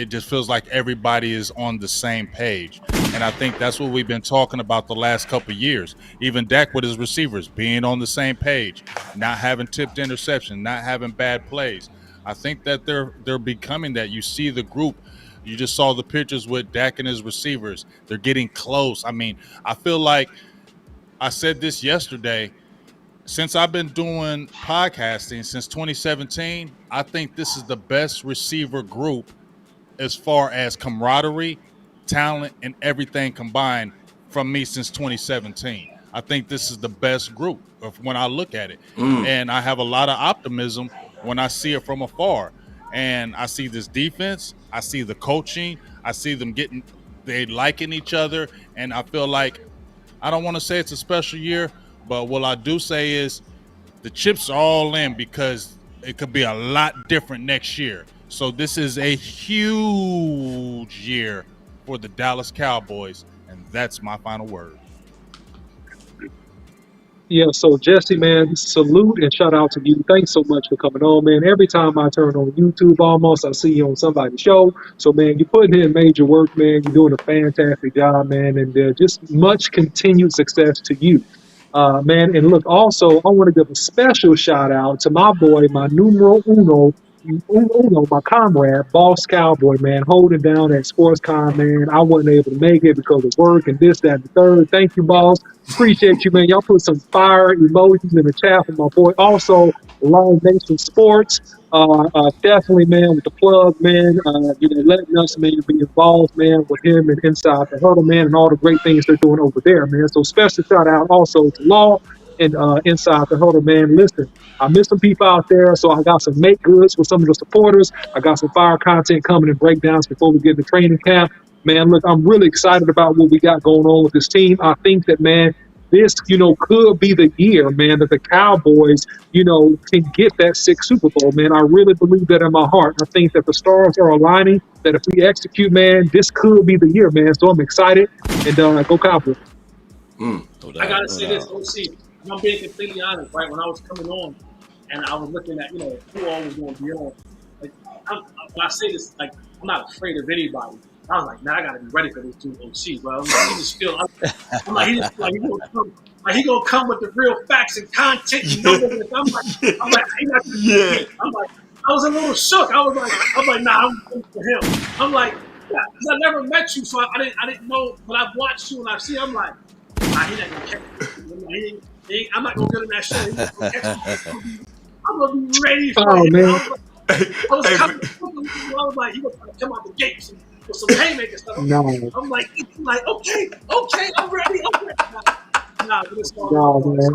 just feels like everybody is on the same page. And I think that's what we've been talking about the last couple of years. Even Dak with his receivers being on the same page, not having tipped interception, not having bad plays. I think that they're becoming that. You see the group. You just saw the pictures with Dak and his receivers. They're getting close. I mean, I feel like I said this yesterday. Since I've been doing podcasting since 2017, I think this is the best receiver group as far as camaraderie, talent, and everything combined from me since 2017. I think this is the best group when I look at it. And I have a lot of optimism when I see it from afar. And I see this defense, I see the coaching, I see them they liking each other. And I feel like, I don't want to say it's a special year, but what I do say is the chips are all in because it could be a lot different next year. So this is a huge year for the Dallas Cowboys, and that's my final word. Yeah, so Jesse, man, salute and shout out to you. Thanks so much for coming on, man. Every time I turn on YouTube almost, I see you on somebody's show. So, man, you're putting in major work, man. You're doing a fantastic job, man. And just much continued success to you. Man, and look, also, I want to give a special shout out to my boy, my numero uno, my comrade, Boss Cowboy, man, holding down that SportsCom, man. I wasn't able to make it because of work and this, that, and the third. Thank you, Boss. Appreciate you, man. Y'all put some fire emojis in the chat for my boy. Also, Long Nation Sports. Definitely, man, with the plug, man. Letting us, man, be involved, man, with him and Inside the Huddle, man, and all the great things they're doing over there, man. So special shout out also to Law and Inside the Huddle, man. Listen, I miss some people out there, so I got some make goods with some of the supporters. I got some fire content coming and breakdowns before we get into training camp. Man, look, I'm really excited about what we got going on with this team. I think that, man, this, could be the year, man, that the Cowboys, can get that sixth Super Bowl, man. I really believe that in my heart. I think that the stars are aligning, that if we execute, man, this could be the year, man. So I'm excited, and go Cowboys. I got to say this, OC, I'm being completely honest, right? When I was coming on and I was looking at, who all was going to be on, like, when I say this, like, I'm not afraid of anybody. I was like, man, I gotta be ready for this dude OC, bro. I'm like, he gonna come with the real facts and content and numbers. I'm like, I was a little shook. I was like, nah, I'm going for him. I'm like, yeah, because I never met you, so I didn't know. But I've watched you and I've seen. I'm like, nah, he not gonna catch me. I'm not gonna get in that show. I'm gonna be ready for him. Man. I was like, he was trying to come out the gates with some haymaker stuff. I'm like, okay, I'm ready. Nah, but it's all man.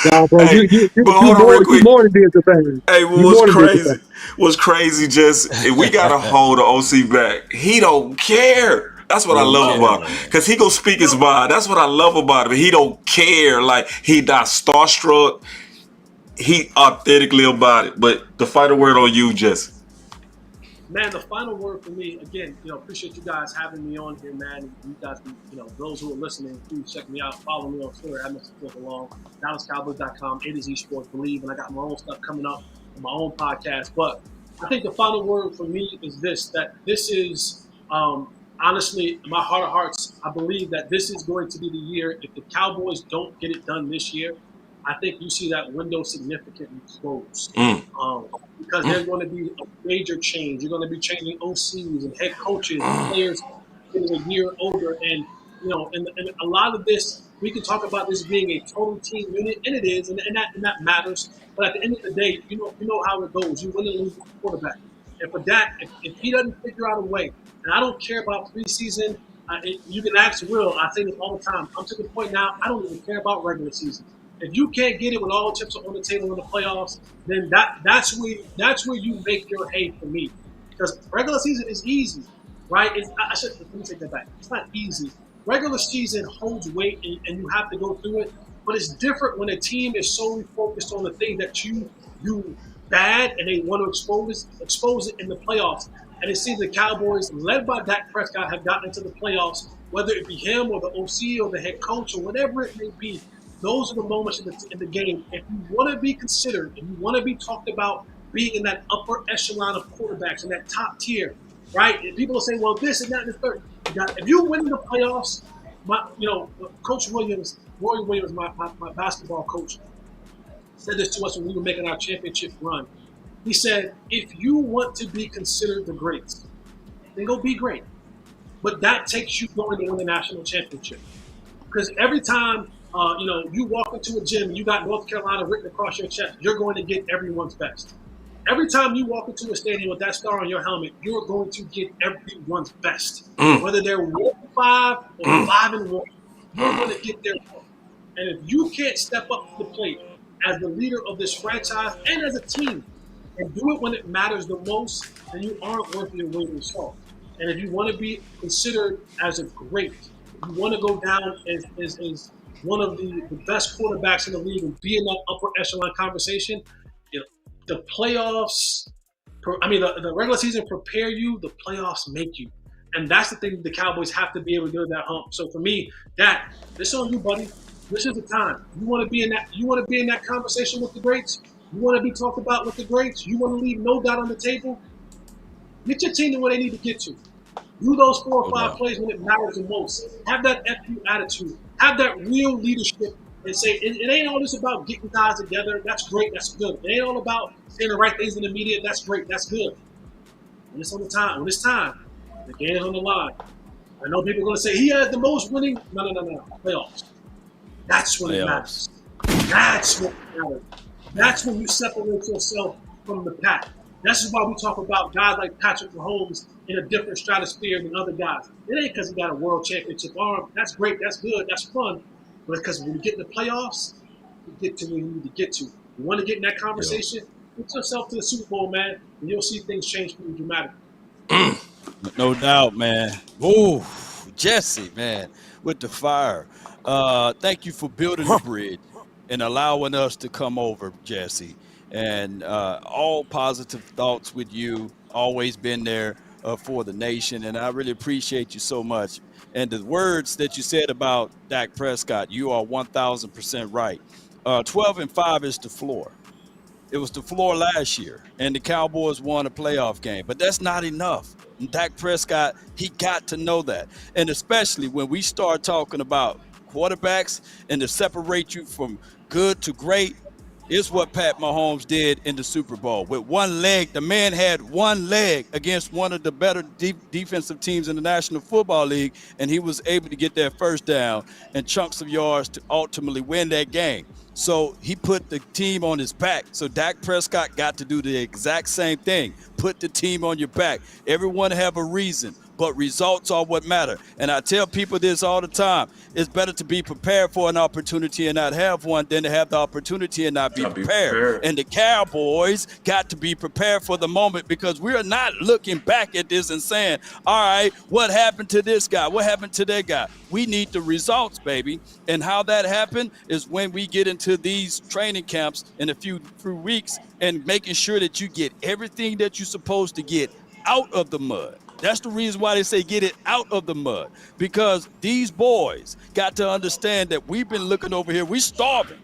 Nah, bro, hey, you more than did the thing. Hey, what's crazy, just if we gotta hold the OC back, he don't care. That's what I love about him. Because he gonna speak his mind. That's what I love about him. He don't care. Like, he not starstruck. He authentically about it. But the final word on you, Jesse. Man, the final word for me, again, appreciate you guys having me on here, man. You guys, those who are listening, please check me out. Follow me on Twitter at Mr. Cliff Along, DallasCowboys.com, A to Z Sports Believe, and I got my own stuff coming up on my own podcast. But I think the final word for me is that this is, honestly, in my heart of hearts, I believe that this is going to be the year. If the Cowboys don't get it done this year, I think you see that window significantly close. Because there's going to be a major change. You're going to be changing OCs and head coaches and players getting a year older. And, and a lot of this, we can talk about this being a total team unit, and it is, and that matters. But at the end of the day, you know how it goes. You win and lose with the quarterback. And for Dak, if he doesn't figure out a way, and I don't care about preseason, you can ask Will, I say this all the time. I'm to the point now, I don't even care about regular season. If you can't get it when all chips are on the table in the playoffs, then that's where you make your hay for me. Because regular season is easy, right? Let me take that back. It's not easy. Regular season holds weight, and you have to go through it. But it's different when a team is solely focused on the thing that you do bad, and they want to expose it in the playoffs. And it seems the Cowboys, led by Dak Prescott, have gotten into the playoffs, whether it be him or the OC or the head coach or whatever it may be. Those are the moments in the game. If you want to be considered, if you want to be talked about being in that upper echelon of quarterbacks, in that top tier, right? And people will say, well, this and that and the third. If you win the playoffs, Coach Williams, Roy Williams, my basketball coach, said this to us when we were making our championship run. He said, if you want to be considered the greats, then go be great. But that takes you going to win the national championship. Because every time you walk into a gym and you got North Carolina written across your chest, you're going to get everyone's best. Every time you walk into a stadium with that star on your helmet, you're going to get everyone's best. Whether they're 1-5 or 5-1, you're going to get their best. And if you can't step up to the plate as the leader of this franchise and as a team and do it when it matters the most, then you aren't worth your weight in salt. And if you want to be considered as a great, you want to go down as one of the best quarterbacks in the league and be in that upper echelon conversation, the playoffs, the regular season prepare you, the playoffs make you. And that's the thing the Cowboys have to be able to do that hump. So for me, this on you, buddy. This is the time. You want to be in that conversation with the greats? You want to be talked about with the greats? You want to leave no doubt on the table? Get your team to where they need to get to. Do those 4 or 5 plays when it matters the most. Have that FU attitude. Have that real leadership and say, it ain't all this about getting guys together. That's great. That's good. It ain't all about saying the right things in the media. That's great. That's good. When it's time, the game is on the line. I know people are going to say, he has the most winning. No. Playoffs. That's when it matters. That's what matters. That's when you separate yourself from the pack. This is why we talk about guys like Patrick Mahomes in a different stratosphere than other guys. It ain't because he got a world championship arm. That's great. That's good. That's fun. But because when you get in the playoffs, you get to where you need to get to. You want to get in that conversation? Put yourself to the Super Bowl, man, and you'll see things change for you dramatically. No doubt, man. Ooh, Jesse, man, with the fire. Thank you for building the bridge and allowing us to come over, Jesse. And all positive thoughts with you, always been there for the nation. And I really appreciate you so much. And the words that you said about Dak Prescott, you are 1,000% right. 12-5 is the floor. It was the floor last year, and the Cowboys won a playoff game. But that's not enough. And Dak Prescott, he got to know that. And especially when we start talking about quarterbacks and to separate you from good to great, is what Pat Mahomes did in the Super Bowl. With one leg, the man had one leg against one of the better defensive teams in the National Football League, and he was able to get that first down and chunks of yards to ultimately win that game. So he put the team on his back. So Dak Prescott got to do the exact same thing. Put the team on your back. Everyone have a reason, but results are what matter. And I tell people this all the time. It's better to be prepared for an opportunity and not have one than to have the opportunity and not be prepared. And the Cowboys got to be prepared for the moment, because we're not looking back at this and saying, all right, what happened to this guy? What happened to that guy? We need the results, baby. And how that happened is when we get into these training camps in a few weeks and making sure that you get everything that you're supposed to get out of the mud. That's the reason why they say get it out of the mud, because these boys got to understand that we've been looking over here. We're starving.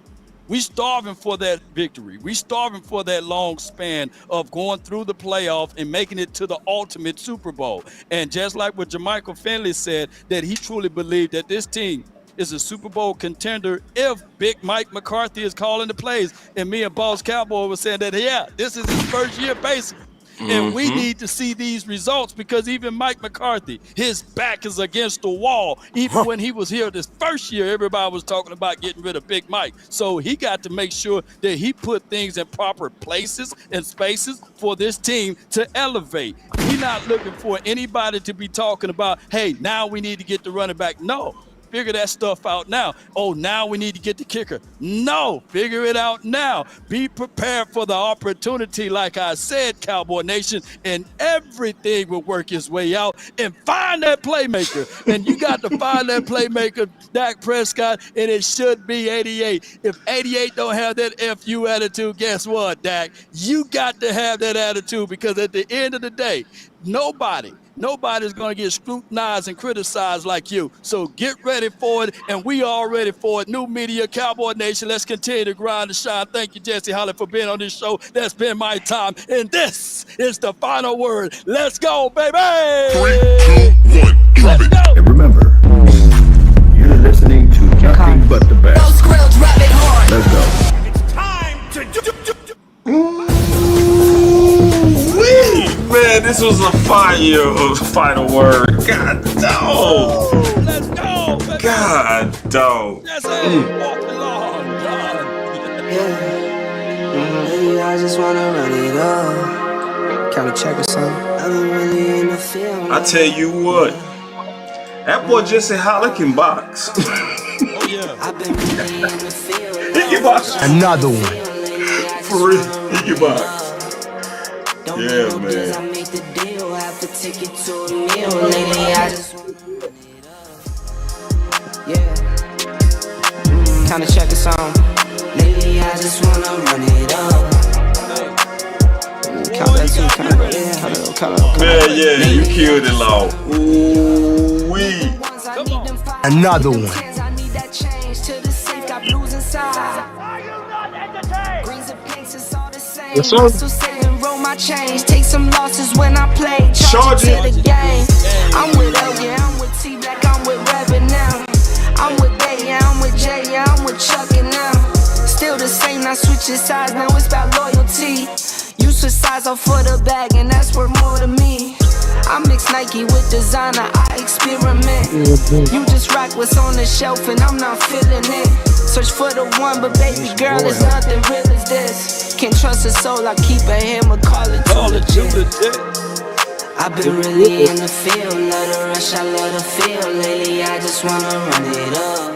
We're starving for that victory. We're starving for that long span of going through the playoff and making it to the ultimate Super Bowl. And just like what Jermichael Finley said, that he truly believed that this team is a Super Bowl contender if Big Mike McCarthy is calling the plays. And me and Boss Cowboy was saying that, yeah, this is his first year basically. And we need to see these results because even Mike McCarthy, his back is against the wall. Even when he was here this first year, everybody was talking about getting rid of Big Mike. So he got to make sure that he put things in proper places and spaces for this team to elevate. We're not looking for anybody to be talking about, hey, now we need to get the running back. No. Figure that stuff out now. Oh, now we need to get the kicker. No, figure it out now. Be prepared for the opportunity, like I said, Cowboy Nation, and everything will work its way out. And find that playmaker. And you got to find that playmaker, Dak Prescott, and it should be 88. If 88 don't have that FU attitude, guess what, Dak? You got to have that attitude because at the end of the day, nobody's going to get scrutinized and criticized like you. So get ready for it, and we are ready for it. New media, Cowboy Nation, let's continue to grind and shine. Thank you, Jesse Holly, for being on this show. That's been my time, and this is the final word. Let's go, baby! 3, 2, 1, drop it. And remember, you're listening to nothing but the best. Let's go. It's time to do. Man, this was a fire final word. God dog. Let's go, baby. God dog. That's it. Walk along, God. Yeah, I just wanna run it up. Can we check or something? I've been really in the field. I tell you what, that boy Jesse Holly can box. Oh yeah. I've been really in the field. He can box. Another one. For real, he can box. Yeah, man. I make the deal, have to take it to a meal. Lately, I just wanna run it up. Yeah. Kinda check a song. Lately, I just wanna run it up. Count that too, count it. Count it. Man, yeah, you killed it, Law. Ooh, wee. Another one. I need that change to the safe, got blues inside. Greens and pinks, it's all the same. Yes, sir. Hustle, saving, roll my change. Take some losses when I play. Charge Charge it it. to the game. I'm with L, yeah, I'm with T Black, I'm with Rabbit now. I'm with Bay, yeah, I'm with J, yeah, I'm with Chuck and now. Still the same, not switching sides, now it's about loyalty. You switch sides off for the bag, and that's worth more to me. I mix Nike with designer, I experiment. You just rock what's on the shelf, and I'm not feeling it. Search for the one, but baby girl, there's nothing real as this. Can't trust a soul, I keep a hammer, call it too legit. I've been really in the field, love the rush, I love the feel. Lately, I just wanna run it up.